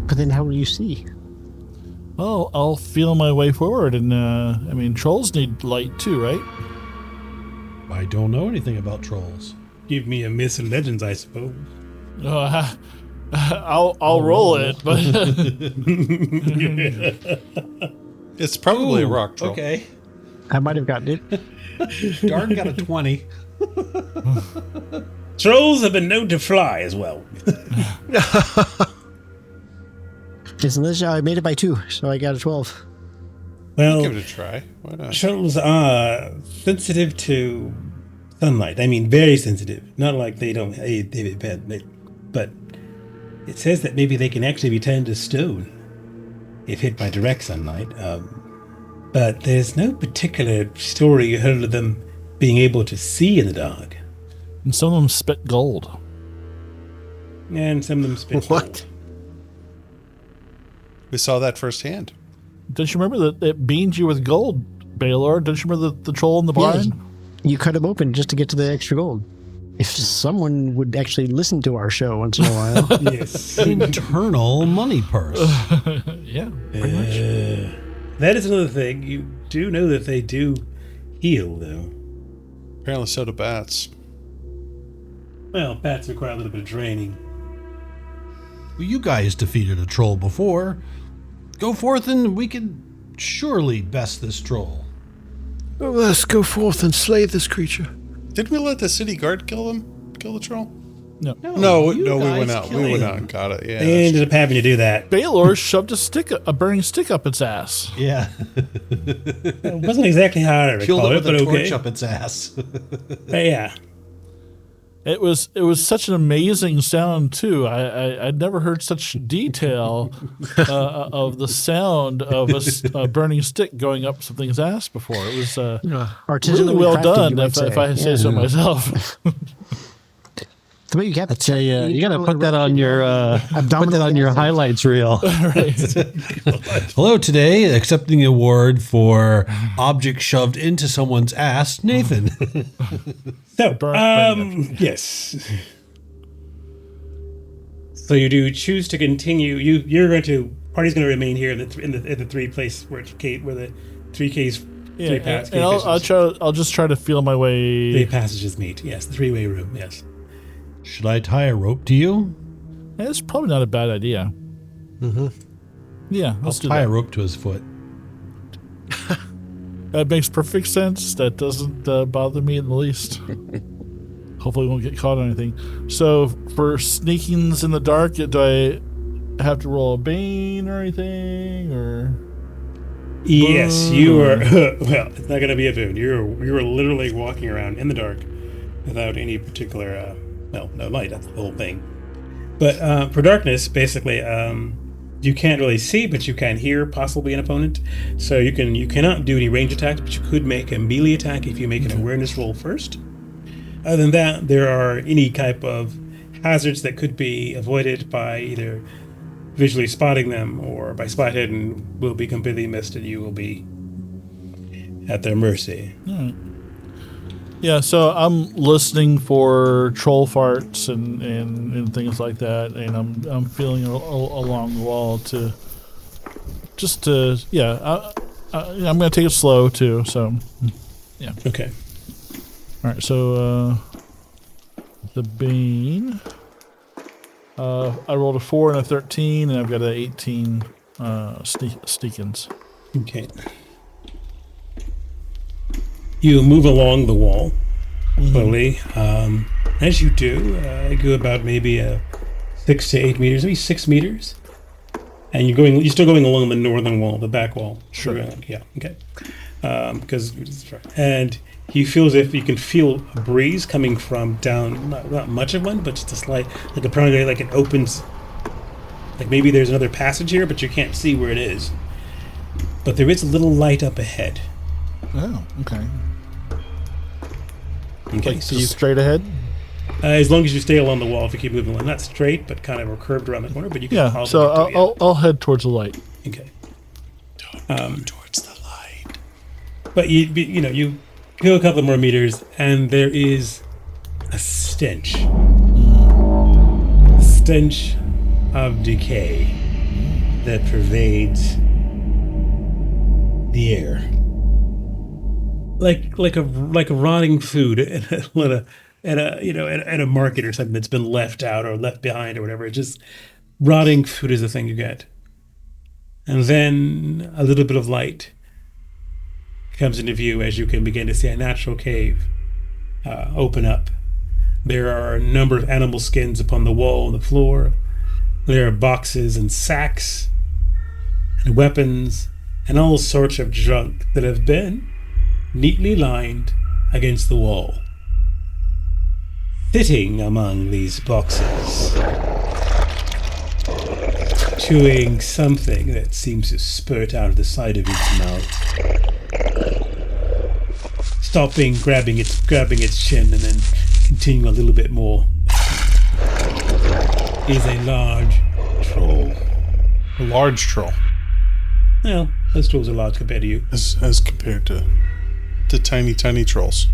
But then how will you see? Well, I'll feel my way forward, and I mean, trolls need light too, right? I don't know anything about trolls. Give me a Myths and Legends, I suppose. I'll roll it, but It's probably a rock troll. Okay. I might have gotten it. Darn got a 20. Trolls have been known to fly as well. Listen, this I made it by 2, so I got a 12. Well, Give it a try. Why not? trolls are sensitive to sunlight. I mean, very sensitive. Not like they don't, but it says that maybe they can actually be turned to stone if hit by direct sunlight. But there's no particular story you heard of them being able to see in the dark. and some of them spit gold. And some of them spit What? gold. We saw that firsthand. Don't you remember that it beamed you with gold, Baylor? Don't you remember the troll in the barn? Yeah, you cut them open just to get to the extra gold. If someone would actually listen to our show once in a while. Yes. Internal money purse. Yeah, pretty much. That is another thing. You do know that they do heal, though. Apparently so do bats. Well, bats require a little bit of training. Well, you guys defeated a troll before. Go forth and we can surely best this troll. Oh, let's go forth and slay this creature. Didn't we let the city guard kill him? Kill the troll? No. No, you we guys went out. We killed went him. out and got it. Yeah. They ended up having to do that. Baylor shoved a burning stick up its ass. Yeah. It wasn't exactly how I Killed recall it it, with but a torch okay. up its ass. But yeah. It was such an amazing sound too. I'd never heard such detail of the sound of a burning stick going up something's ass before. It was Artisanally really well crafted, done, you might if I say so myself. The way you I tell you, you gotta put that on your highlights reel. Hello, today accepting the award for object shoved into someone's ass, Nathan. So, burn yes. So you do choose to continue. You're going to party's going to remain here in the three place where the 3Ks Yeah, three paths. and I'll just try to feel my way. Three passages meet. Yes, the three-way room. Yes. Should I tie a rope to you? It's probably not a bad idea. Mm-hmm. Yeah, I'll let's do tie a that. rope to his foot. That makes perfect sense. That doesn't bother me in the least. Hopefully, we won't get caught on anything. So, for sneakings in the dark, do I have to roll a bane or anything, or? Yes, you are. Well, it's not going to be a boon. You're literally walking around in the dark without any particular, no light. That's the whole thing. But for darkness, basically, you can't really see, but you can hear possibly an opponent. So you cannot do any range attacks, but you could make a melee attack if you make an awareness roll first. Other than that, there are any type of hazards that could be avoided by either visually spotting them or by spot hidden will be completely missed, and you will be at their mercy. Yeah, so I'm listening for troll farts and things like that, and I'm feeling along the wall I'm going to take it slow too. So, yeah. Okay. All right. So the Bane. I rolled a 4 and a 13, and I've got an 18 sneakins. Okay. You move along the wall slowly. As you do, you go about maybe 6 to 8 meters, maybe 6 meters, and you're still going along the northern wall, the back wall. Sure. Yeah. Okay. And you feel as if you can feel a breeze coming from down, not much of one, but just a slight, like it opens. Like maybe there's another passage here, but you can't see where it is. But there is a little light up ahead. Oh, okay. Okay, Like straight ahead? as long as you stay along the wall, if you keep moving along, not straight, but kind of curved around the corner. But you can Yeah, probably so get to I'll head towards the light. Okay. Towards the light. But you go a couple more meters, and there is a stench. A stench of decay that pervades the air, like a rotting food at a market or something that's been left out or left behind or whatever. It's just rotting food is the thing you get, and then a little bit of light comes into view as you can begin to see a natural cave open up. There are a number of animal skins upon the wall and the floor. There are boxes and sacks and weapons and all sorts of junk that have been neatly lined against the wall. Sitting among these boxes, chewing something that seems to spurt out of the side of its mouth. Stopping, grabbing its chin, and then continuing a little bit more, is a large troll. A large troll. Well, those trolls are large compared to you. As compared to tiny, tiny trolls.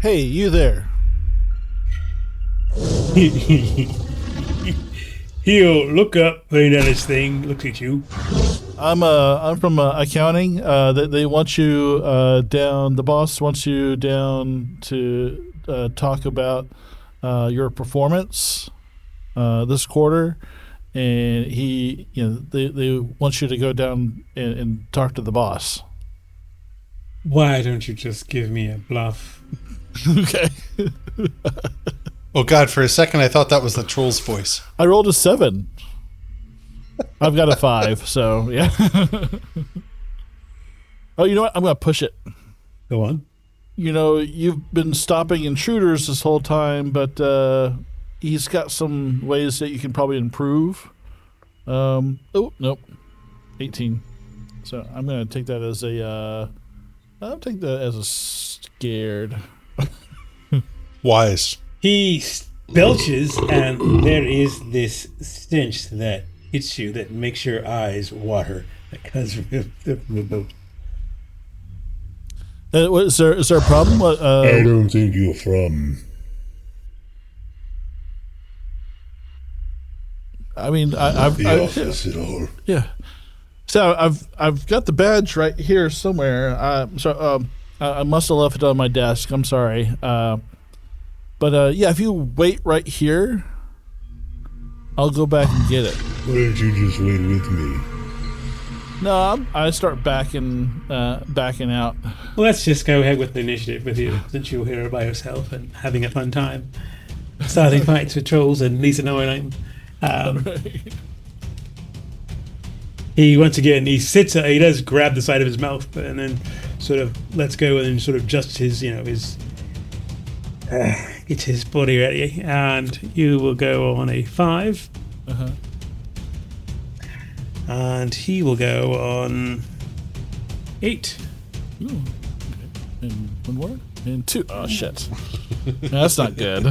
Hey, you there. He'll look up, putting down his thing, looks at you. I'm from accounting. They want you down. The boss wants you down to talk about your performance this quarter, and they want you to go down and talk to the boss. Why don't you just give me a bluff? Okay. Oh God! For a second, I thought that was the troll's voice. I rolled a 7. I've got a 5, so yeah. Oh, you know what? I'm gonna push it. Go on. You've been stopping intruders this whole time, but he's got some ways that you can probably improve. Oh, nope. 18. So I'm gonna take that as I'll take that as a scared. Wise. He belches, and there is this stench that hits you that makes your eyes water. That comes from the boat. Is there a problem? I don't think you're from. I mean, I've the office at all. Yeah. So I've got the badge right here somewhere. I must have left it on my desk. I'm sorry. But yeah, if you wait right here, I'll go back and get it. Why don't you just wait with me? No, I start backing out. Well, let's just go ahead with the initiative with you, since you're here by yourself and having a fun time, starting fights with trolls and Lisa knowing He once again he does grab the side of his mouth and then sort of lets go and then sort of adjusts his gets his body ready, and you will go on a 5. And he will go on 8. Ooh, okay. And 1 more? And 2. Oh, shit. That's not good.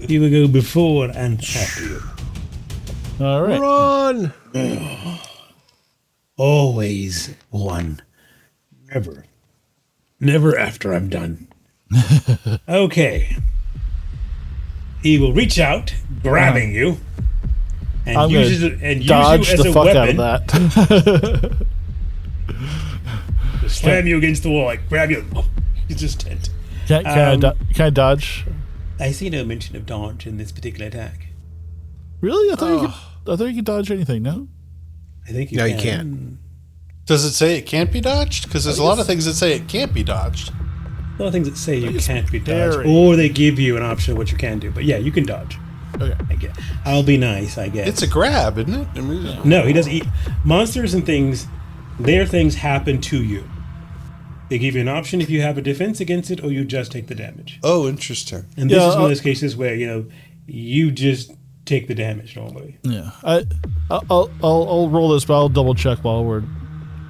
He will go before and after you. All right. Run! Always one. Never after I'm done. Okay. He will reach out, grabbing you, and use you as a fuck weapon. out of that. Slam you against the wall, like grab you. You just tent. Can I dodge? I see no mention of dodge in this particular attack. Really? I thought you could dodge anything. No. I think you no, can. you can't. Does it say it can't be dodged? Because there's a lot of things that say it can't be dodged. A lot of things that say you can't be dodged, or they give you an option of what you can do. But yeah, you can dodge. Okay. I guess. I'll be nice, I guess. It's a grab, isn't it? I mean, no, he doesn't eat. Monsters and things, their things happen to you. They give you an option if you have a defense against it, or you just take the damage. Oh, interesting. And this is one of those cases where you just take the damage normally. Yeah, I'll roll this, but I'll double check while we're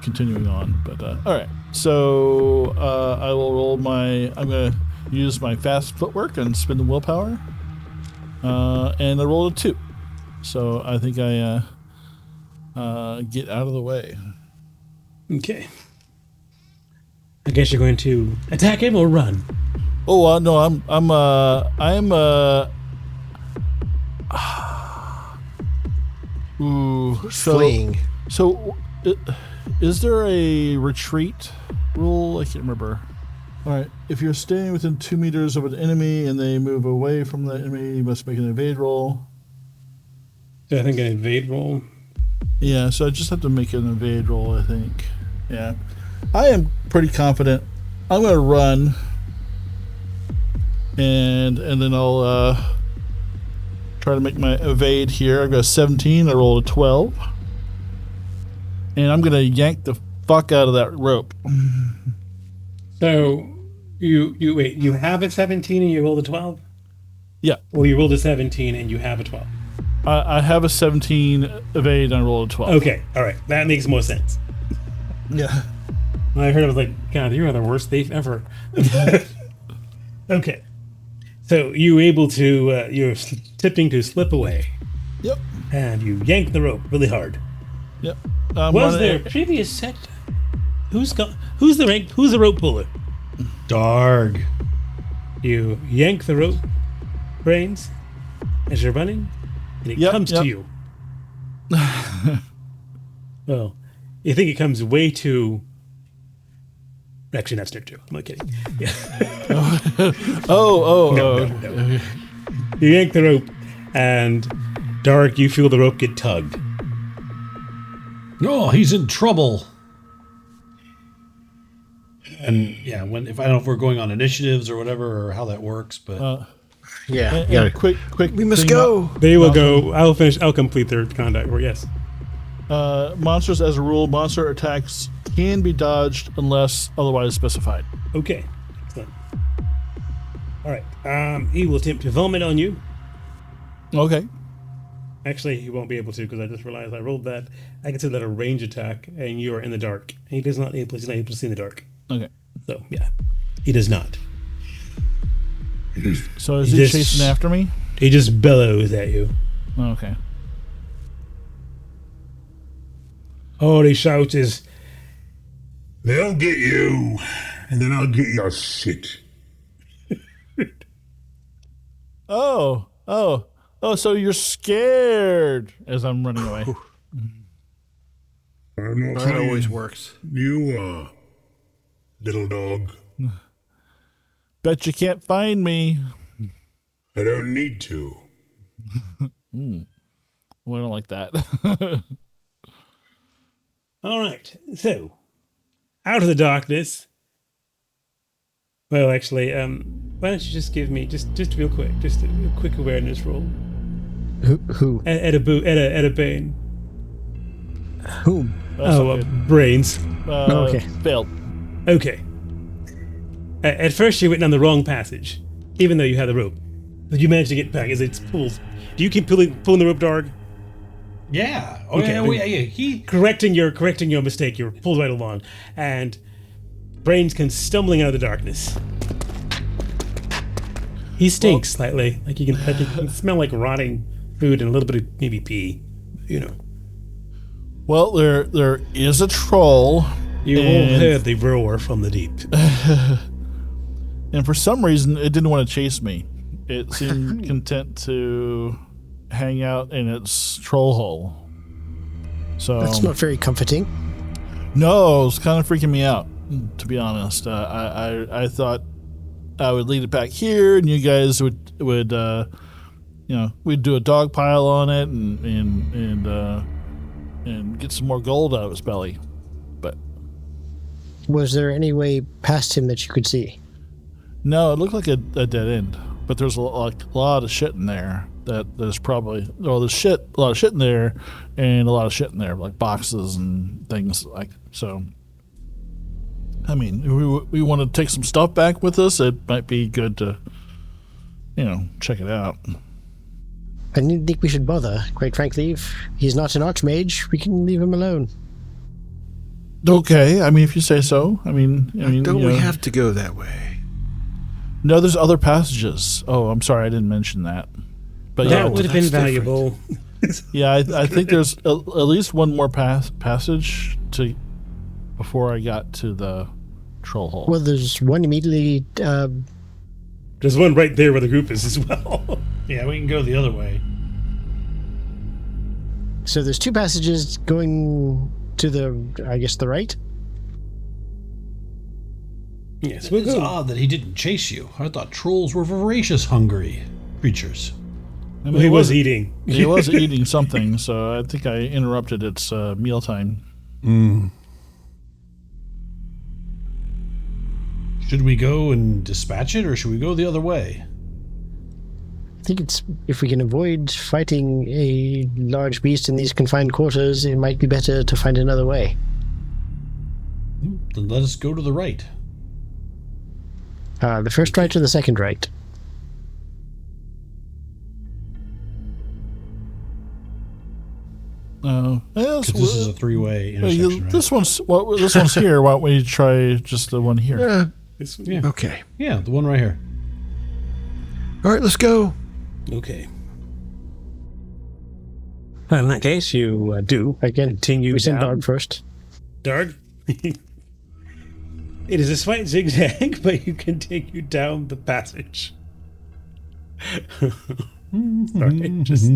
continuing on. But all right, so I will roll I'm gonna use my fast footwork and spin the willpower, and I rolled a 2, so I think I get out of the way. Okay. I guess you're going to attack him or run. Oh no, I'm ooh, fleeing. So Is there a retreat rule? I can't remember. All right. If you're staying within 2 meters of an enemy and they move away from the enemy, you must make an evade roll. So I think an evade roll. Yeah, so I just have to make an evade roll, I think. Yeah. I am pretty confident. I'm going to run. And then I'll try to make my evade here. I've got a 17. I rolled a 12. And I'm going to yank the fuck out of that rope. So you wait, you have a 17 and you rolled a 12? Yeah. Or you rolled a 17 and you have a 12? I have a 17 evade and I rolled a 12. Okay, all right. That makes more sense. Yeah. When I heard it, I was like, God, you are the worst thief ever. Okay. So you able to, you're attempting to slip away. Yep. And you yank the rope really hard. Yep. Was there a previous set? Who's the rope puller? Darg. You yank the rope, Brains, as you're running, and it comes to you. Well, you think it comes way too... Actually, that's not true. I'm not kidding. Yeah. No. You yank the rope, and Dark, you feel the rope get tugged. Oh, he's in trouble. And yeah, if I don't know if we're going on initiatives or whatever, or how that works, but yeah. Quick. We must go. They will go. I'll complete their conduct. Or yes. Monsters, as a rule, monster attacks can be dodged unless otherwise specified. Okay. Excellent. All right. He will attempt to vomit on you. Okay. Actually, he won't be able to because I just realized I rolled that. I consider that a range attack, and you are in the dark. And he's not able to see in the dark. Okay. So yeah, he does not. So is he chasing after me? He just bellows at you. Okay. All he shouts is, "They'll get you, and then I'll get your shit." Oh, so you're scared as I'm running away. I'm not That always works. You little dog. Bet you can't find me. I don't need to. Well, I don't like that. all right, so out of the darkness. Well, actually, why don't you just give me just real quick, just a quick awareness roll. Who? At a Bane. Whom? Brains. Okay. Failed. Okay. At first, you went down the wrong passage, even though you had the rope. But you managed to get back as it's pulled. Do you keep pulling the rope, Darg? Yeah. Okay. He correcting your mistake. You're pulled right along, and Brains comes stumbling out of the darkness. He stinks slightly, like you can smell like rotting food and a little bit of maybe pee, you know. Well, there is a troll. You all heard the roar from the deep. And for some reason, it didn't want to chase me. It seemed content to hang out in its troll hole. So That's not very comforting. No, it was kind of freaking me out, to be honest. I thought I would lead it back here, and you guys would we'd do a dog pile on it and get some more gold out of its belly. But was there any way past him that you could see? No, it looked like a dead end. But there's a lot of shit in there. There's a lot of shit in there, and a lot of shit in there, like boxes and things like so. I mean, we want to take some stuff back with us. It might be good to, check it out. I didn't think we should bother. Quite frankly, if he's not an archmage, we can leave him alone. Okay, I mean, if you say so. I mean, don't we have to go that way? No, there's other passages. Oh, I'm sorry, I didn't mention that. But that would have been valuable. Yeah, I think there's at least one more passage before I got to the troll hole. Well, there's one immediately. There's one right there where the group is as well. Yeah, we can go the other way. So there's two passages going to the right? Yes, It's odd that he didn't chase you. I thought trolls were voracious, hungry creatures. I mean, Well, he was eating. He was eating something, so I think I interrupted its mealtime. Should we go and dispatch it, or should we go the other way? I think if we can avoid fighting a large beast in these confined quarters, it might be better to find another way. Then let us go to the right. The first right or the second right? Because this is a three-way intersection, right? This one's here. Why don't we try just the one here? Yeah. Okay. Yeah, the one right here. All right, let's go. Okay. Well, in that case, you do Again, continue we send down. Dog first. Darg. It is a slight zigzag, but you continue down the passage. Sorry, just...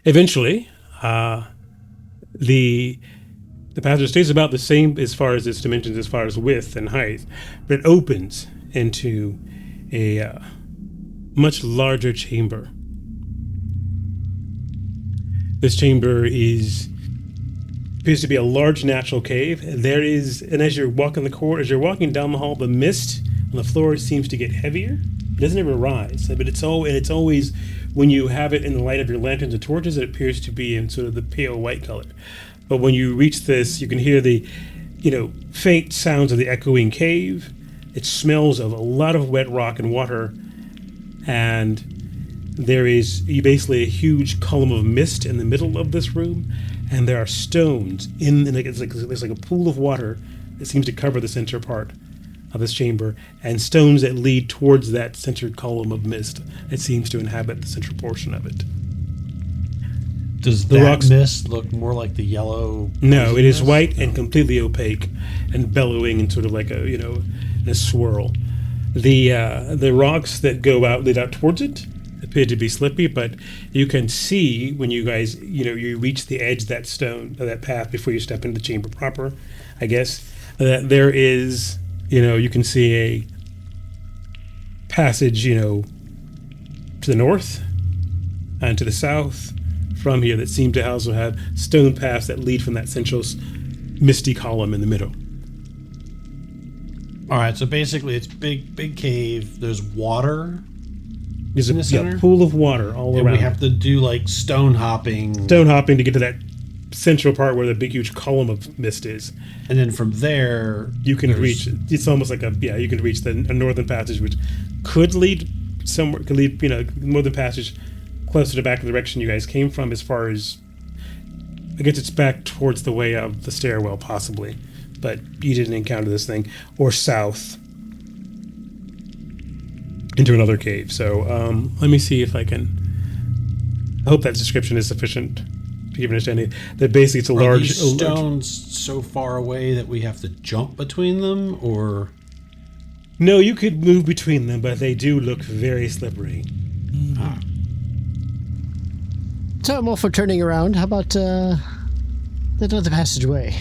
Eventually, the passage stays about the same as far as its dimensions, as far as width and height, but it opens into a much larger chamber. This chamber appears to be a large natural cave. There is, and as you're walking the corridor, as you're walking down the hall, the mist on the floor seems to get heavier. It doesn't ever rise, but it's always when you have it in the light of your lanterns and torches, it appears to be in sort of the pale white color. But when you reach this, you can hear the, faint sounds of the echoing cave. It smells of a lot of wet rock and water, and there is basically a huge column of mist in the middle of this room, and there are stones there's like a pool of water that seems to cover the center part of this chamber, and stones that lead towards that centered column of mist that seems to inhabit the central portion of it. Does that mist look more like the yellow? No, it is mist? white and completely opaque and bellowing in sort of like in a swirl. The rocks that lead out towards it appear to be slippy, but you can see when you guys, you reach the edge of that path before you step into the chamber proper, I guess, that there is, you can see a passage, to the north and to the south from here that seem to also have stone paths that lead from that central misty column in the middle. All right, so basically it's big cave. There's water. There's in the center? pool of water all around. We have to do like stone hopping to get to that central part where the big huge column of mist is, and then from there you can reach. It's almost like you can reach a northern passage, which could lead somewhere. Could lead northern passage closer to back of the direction you guys came from. As far as I guess it's back towards the way of the stairwell, possibly, but you didn't encounter this thing, or south into another cave. So let me see if I can. I hope that description is sufficient to give an understanding. That basically it's a large stones so far away that we have to jump between them, or no, you could move between them, but they do look very slippery. So I'm all for turning around. How about that other passageway?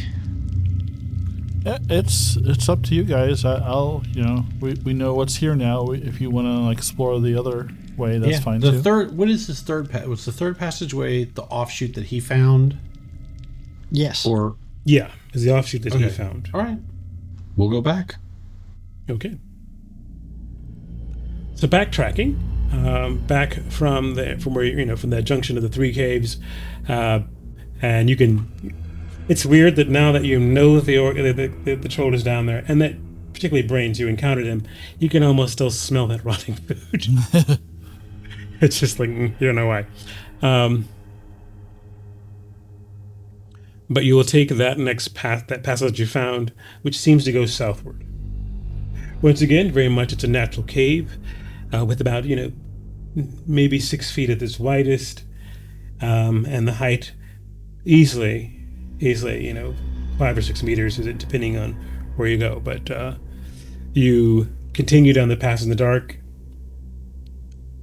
It's up to you guys. We know what's here now. If you want to explore the other way, that's fine too. What is this third? Was the third passageway the offshoot that he found? Yes. Or is the offshoot that he found. All right, we'll go back. Okay. So backtracking, back from where from that junction of the three caves, and you can. It's weird that now that you know the troll is down there, and that particularly Brains, you encountered him, you can almost still smell that rotting food. It's just like, you don't know why. But you will take that next path, that passage you found, which seems to go southward. Once again, very much it's a natural cave with about, maybe 6 feet at its widest, and the height easily, 5 or 6 meters, depending on where you go. But you continue down the path in the dark,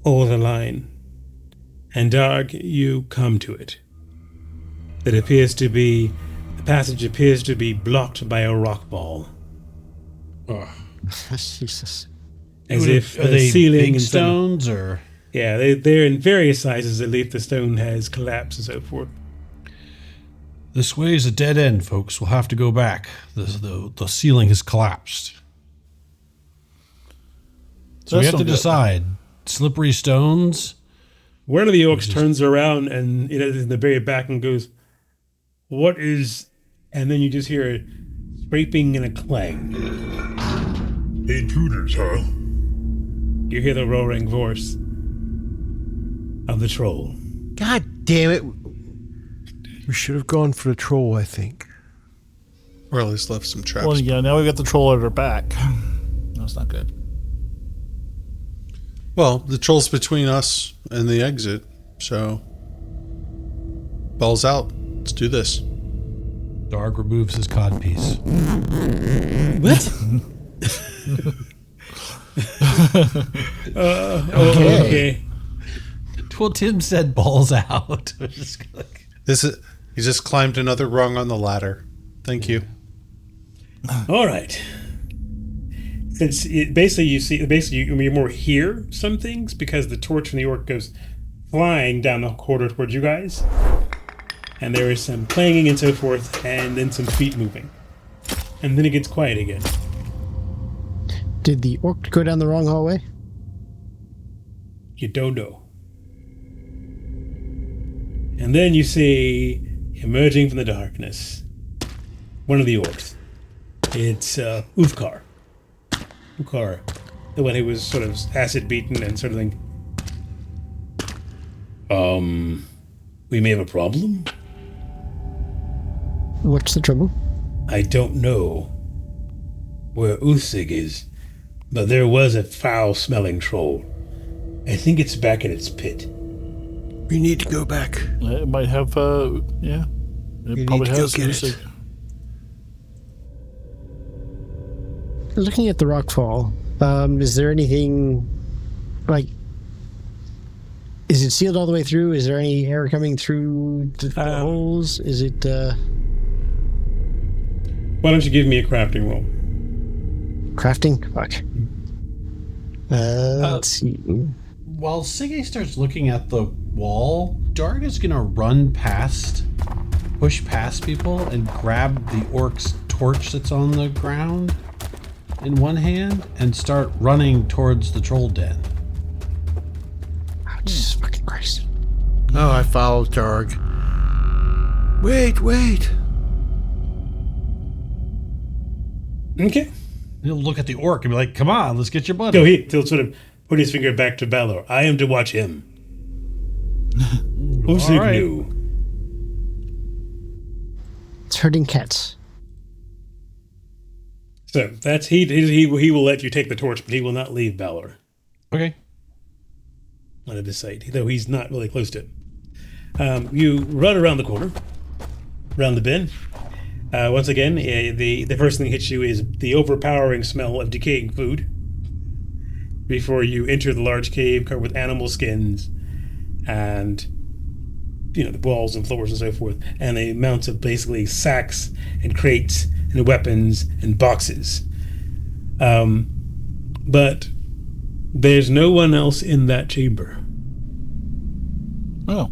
over the line, and Darg, you come to it. that the passage appears to be blocked by a rock ball. Jesus. As if are the they ceiling big and stones or? Yeah, they're in various sizes. At least the stone has collapsed and so forth. This way is a dead end, folks. We'll have to go back. The ceiling has collapsed. So we have to decide. Slippery stones. One of the orcs turns around and in the very back and goes, "What is?" And then you just hear a scraping and a clang. Intruders, huh? You hear the roaring voice of the troll. God damn it. We should have gone for the troll, I think. Or at least left some traps. Well, yeah, now we've got the troll at our back. That's not good. Well, the troll's between us and the exit, so... Ball's out. Let's do this. Darg removes his codpiece. What? Okay. Well, Tim said balls out. He just climbed another rung on the ladder. Thank you. All right. Since you more hear some things because the torch from the orc goes flying down the corridor towards you guys, and there is some clanging and so forth, and then some feet moving, and then it gets quiet again. Did the orc go down the wrong hallway? You don't know. And then you see, emerging from the darkness, one of the orcs. It's Ufkar. Ufkar, the one who was sort of acid beaten and sort of thing. We may have a problem? What's the trouble? I don't know where Uthig is, but there was a foul-smelling troll. I think it's back in its pit. We need to go back. It might have, yeah. It probably has music. Looking at the rock fall, is there anything, like, is it sealed all the way through? Is there any air coming through the holes? Is it, Why don't you give me a crafting roll? Crafting? Fuck. Let's see. While Sige starts looking at the wall, Darg is gonna push past people and grab the orc's torch that's on the ground in one hand and start running towards the troll den. Oh, Jesus fucking Christ. Oh, I followed Darg. Wait. Okay. He'll look at the orc and be like, "Come on, let's get your buddy." So he'll sort of put his finger back to Balor. I am to watch him. Who's All right. new? It's herding cats. So that's he will let you take the torch, but he will not leave Balor Okay. out of his sight, though he's not really close to it. You run around the corner, around the bend. Once again, the first thing that hits you is the overpowering smell of decaying food. Before you enter the large cave covered with animal skins and, the walls and floors and so forth, and the amounts of basically sacks and crates and weapons and boxes. But there's no one else in that chamber. Oh.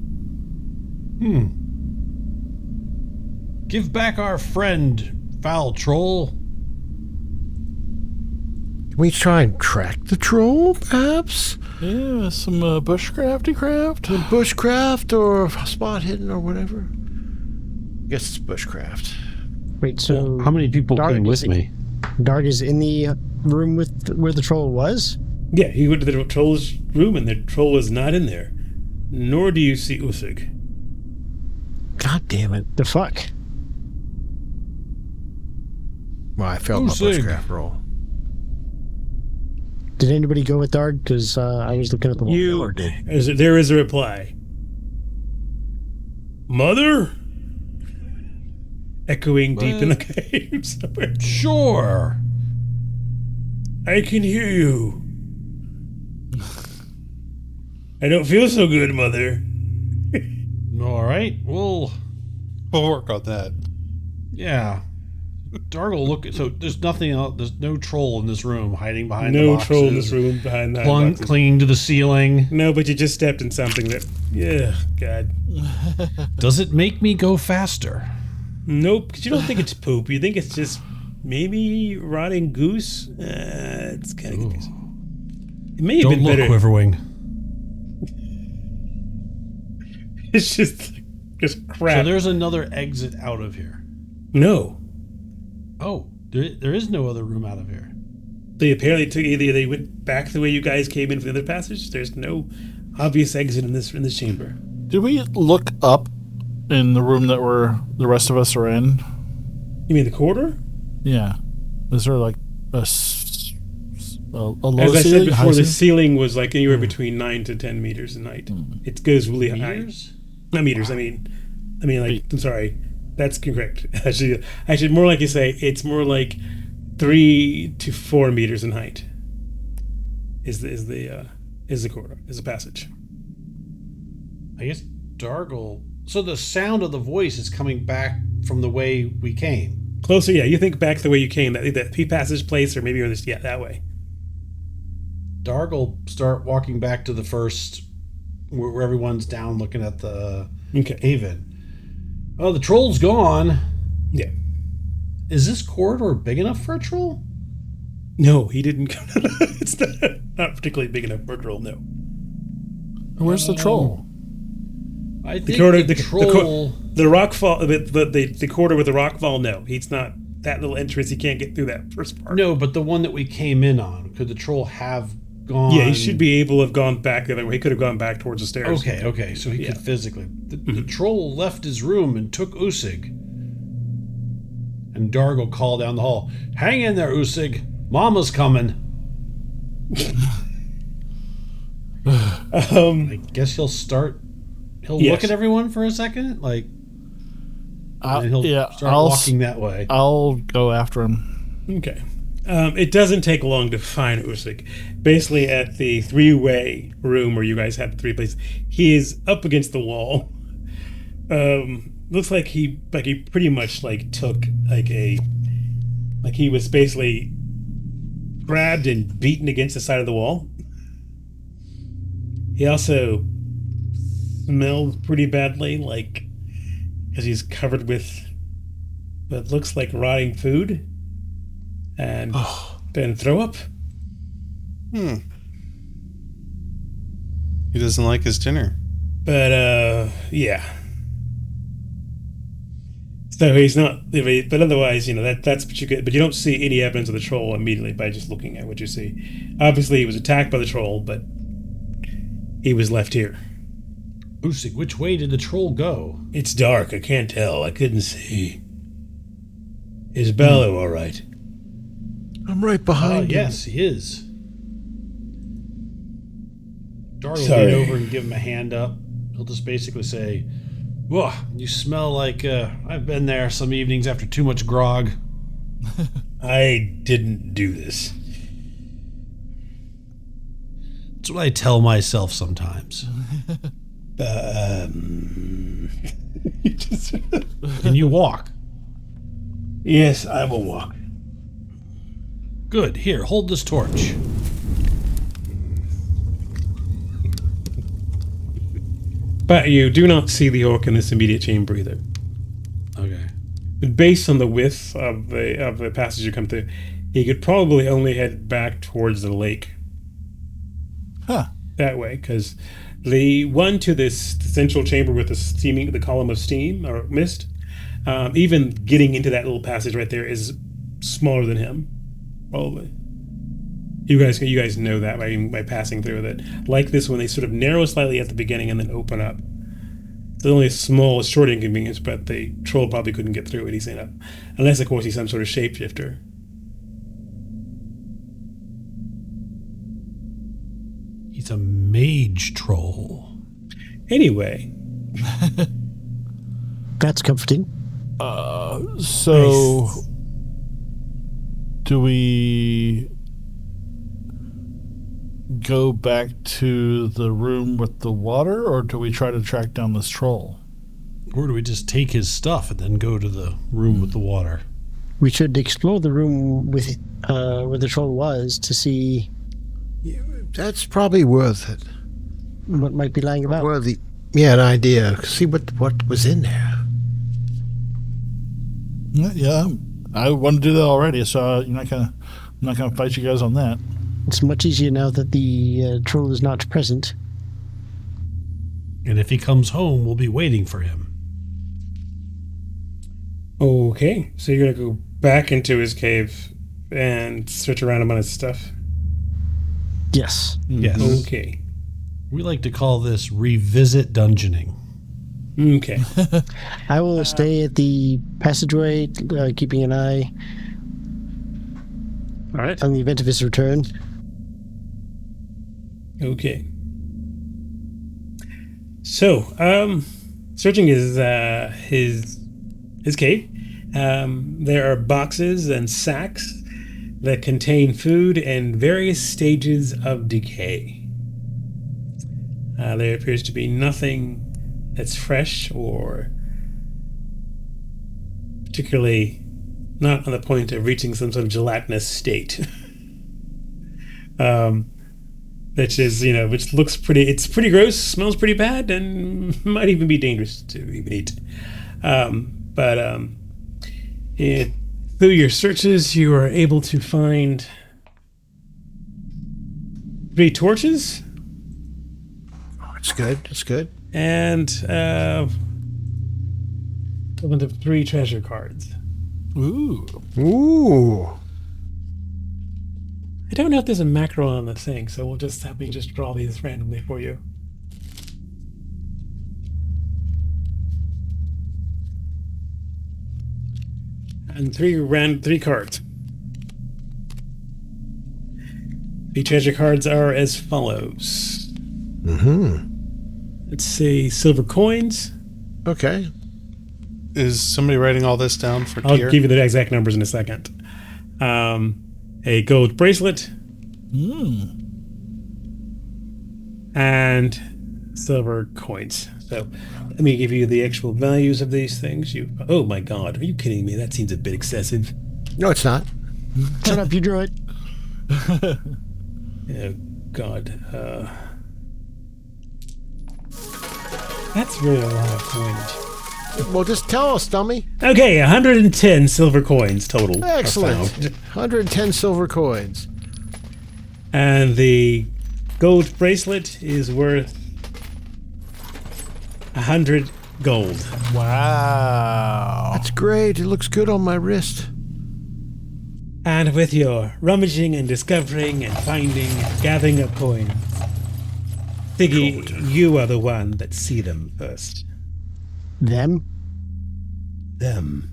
Give back our friend, foul troll. Can we try and track the troll, perhaps? Yeah, some bushcrafty craft. Bushcraft or spot hidden or whatever. I guess it's bushcraft. Wait, so How many people came with me? Darg is in the room where the troll was? Yeah, he went to the troll's room and the troll is not in there. Nor do you see Uthig. God damn it. The fuck? Well, I failed my Uthig. bushcraft roll. Did anybody go with Darg? Because I was looking at the wall. There is a reply. Mother? Echoing deep in the cave somewhere. Sure. I can hear you. I don't feel so good, Mother. All right. We'll We'll work on that. Yeah. Dargle, look. So there's nothing else. There's no troll in this room hiding behind the No boxes. troll in this room behind the boxes. Clinging to the ceiling. No, but you just stepped in something that... Yeah, God. Does it make me go faster? Nope, because you don't think it's poop. You think it's just maybe rotting goose. It's kind of confusing. It may have been better. Don't look, Quiverwing. It's just crap. So there's another exit out of here. No. Oh, there is no other room out of here. They apparently took either they went back the way you guys came in from the other passage. There's no obvious exit in this chamber. Did we look up in the room that the rest of us are in? You mean the corridor? Yeah. Is there like a low As I ceiling? said before, the ceiling was like anywhere between 9 to 10 meters a night. It goes really high. Not meters. I mean, like I'm sorry. That's correct. Actually, more like you say, it's more like 3 to 4 meters in height. Is the corridor, is the passage. I guess Dargle. So the sound of the voice is coming back from the way we came. Closer, yeah. You think back the way you came, that P passage place, or maybe that way. Dargle start walking back to the first, where everyone's down looking at the haven. Oh, the troll's gone. Yeah. Is this corridor big enough for a troll? No, he didn't. It's not particularly big enough for a troll. No. Where's the troll? I think the troll. The rock fall. The corridor with the rock fall. No, he's not. That little entrance, he can't get through that first part. No, but the one that we came in on. Could the troll have gone? Yeah, he should be able to have gone back the other way. He could have gone back towards the stairs. Okay. So he could physically. The troll left his room and took Usig. And Dargle called down the hall, "Hang in there, Usig. Mama's coming." I guess he'll start. He'll look at everyone for a second, like. And he'll start walking that way. I'll go after him. Okay. It doesn't take long to find Usig. Basically, at the 3-way room where you guys had the 3 places, he is up against the wall. Looks like he pretty much took he was basically grabbed and beaten against the side of the wall. He also smells pretty badly, because he's covered with what looks like rotting food and then throw up. He doesn't like his dinner. But yeah. So he's not, but otherwise, that's what you get. But you don't see any evidence of the troll immediately by just looking at what you see. Obviously, he was attacked by the troll, but he was left here. Usig, which way did the troll go? It's dark. I can't tell. I couldn't see. Is Ballo all right? I'm right behind you. Yes, he is. Dargle will lean over and give him a hand up. He'll just basically say, "Whoa, you smell like I've been there some evenings after too much grog." I didn't do this. That's what I tell myself sometimes. Can you walk? Yes, I will walk. Good. Here, hold this torch. But you do not see the orc in this immediate chamber either. Okay. But based on the width of the passage you come through, he could probably only head back towards the lake. That way, because the one to this central chamber with the column of steam or mist, even getting into that little passage right there is smaller than him, probably. You guys know that by passing through that. Like this one, they sort of narrow slightly at the beginning and then open up. It's only a small, short inconvenience, but the troll probably couldn't get through it. He's up, unless of course he's some sort of shapeshifter. He's a mage troll. Anyway. That's comforting. So nice. Do we go back to the room with the water, or do we try to track down this troll? Or do we just take his stuff and then go to the room with the water? We should explore the room with where the troll was to see. Yeah, that's probably worth it. What might be lying about? An idea. See what was in there. Yeah, I want to do that already, so I'm not gonna fight you guys on that. It's much easier now that the troll is not present. And if he comes home, we'll be waiting for him. Okay, so you're gonna go back into his cave and search around him on his stuff? Yes. Yes. Okay. We like to call this revisit dungeoning. Okay. I will stay at the passageway, keeping an eye on the event of his return. Okay. So, searching his cave, there are boxes and sacks that contain food and various stages of decay. There appears to be nothing that's fresh or particularly not on the point of reaching some sort of gelatinous state. Which looks pretty, it's pretty gross, smells pretty bad, and might even be dangerous to even eat. Through your searches, you are able to find 3 torches. Oh, it's good. It's good. And equivalent of 3 treasure cards. Ooh. I don't know if there's a macro on the thing, so we'll just have me just draw these randomly for you. And 3 cards. The treasure cards are as follows. Let's say silver coins. Okay. Is somebody writing all this down for I'll Tier? give you the exact numbers in a second. A gold bracelet. And silver coins. So let me give you the actual values of these things. Oh my god, are you kidding me? That seems a bit excessive. No, it's not. Shut up, you drew it. Oh god. That's really a lot of coinage. Well, just tell us, dummy. Okay, 110 silver coins total. Excellent. 110 silver coins. And the gold bracelet is worth 100 gold. Wow. That's great. It looks good on my wrist. And with your rummaging and discovering and finding and gathering up coins, Siggy, you are the one that see them first. Them? Them.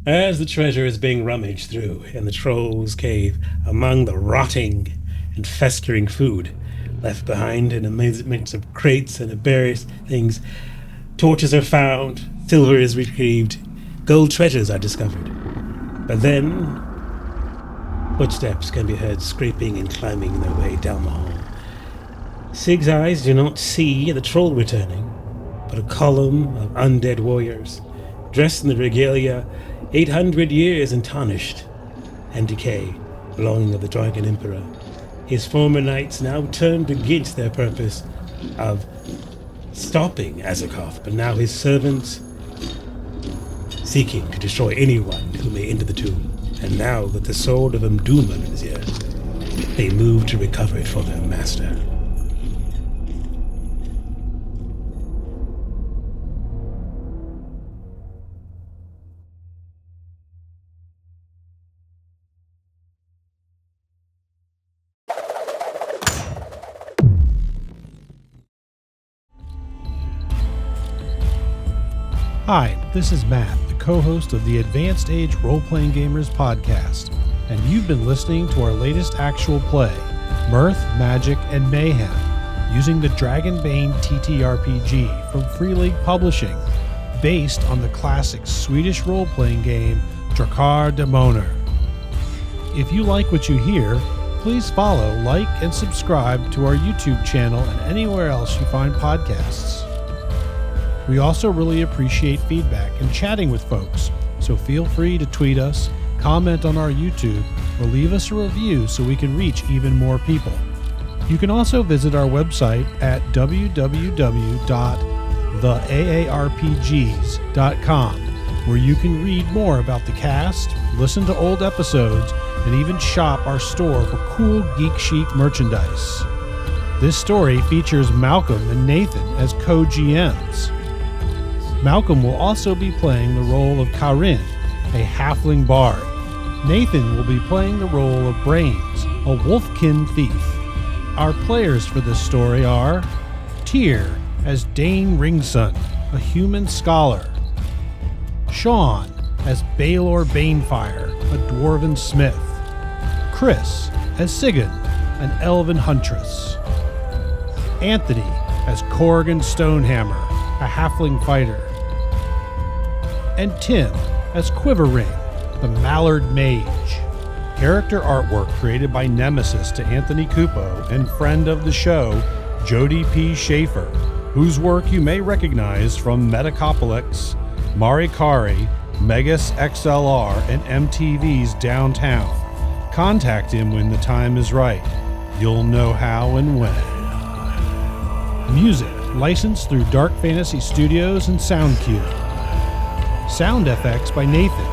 As the treasure is being rummaged through in the troll's cave among the rotting and festering food left behind in a mix of crates and various things, torches are found, silver is retrieved, gold treasures are discovered. But then, footsteps can be heard scraping and climbing their way down the hall. Sig's eyes do not see the troll returning, but a column of undead warriors, dressed in the regalia 800 years and tarnished and decay, belonging to the Dragon Emperor. His former knights now turned against their purpose of stopping Azakov, but now his servants seeking to destroy anyone who may enter the tomb. And now that the sword of Umduman is here, they move to recover it for their master. Hi, this is Matt, the co-host of the Advanced Age Role-Playing Gamers podcast, and you've been listening to our latest actual play, Mirth, Magic, and Mayhem, using the Dragonbane ttrpg from Free League Publishing, based on the classic Swedish role-playing game Drakar Demoner. If you like what you hear, please follow, like, and subscribe to our YouTube channel and anywhere else you find podcasts. We also really appreciate feedback and chatting with folks, so feel free to tweet us, comment on our YouTube, or leave us a review so we can reach even more people. You can also visit our website at www.theaarpgs.com, where you can read more about the cast, listen to old episodes, and even shop our store for cool Geek Chic merchandise. This story features Malcolm and Nathan as co-GMs. Malcolm will also be playing the role of Karin, a halfling bard. Nathan will be playing the role of Brains, a wolfkin thief. Our players for this story are Tyr as Dane Ringson, a human scholar. Sean as Baelor Banefire, a dwarven smith. Chris as Sigyn, an elven huntress. Anthony as Corrigan Stonehammer, a halfling fighter. And Tim as Quiverring, the Mallard Mage. Character artwork created by Nemesis to Anthony Cupo and friend of the show, Jody P. Schaefer, whose work you may recognize from Metacopolis, Marikari, Megas XLR, and MTV's Downtown. Contact him when the time is right. You'll know how and when. Music licensed through Dark Fantasy Studios and SoundCube. Sound effects by Nathan,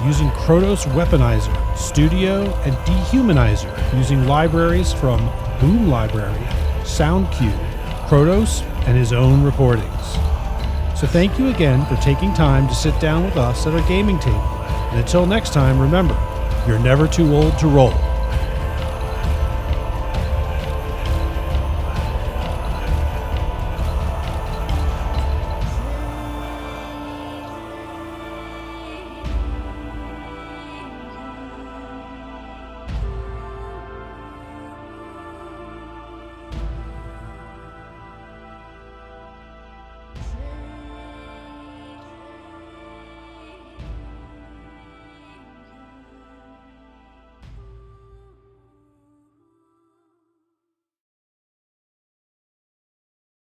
using Krotos Weaponizer, Studio, and Dehumanizer, using libraries from Boom Library, SoundCube, Krotos, and his own recordings. So thank you again for taking time to sit down with us at our gaming table. And until next time, remember, you're never too old to roll.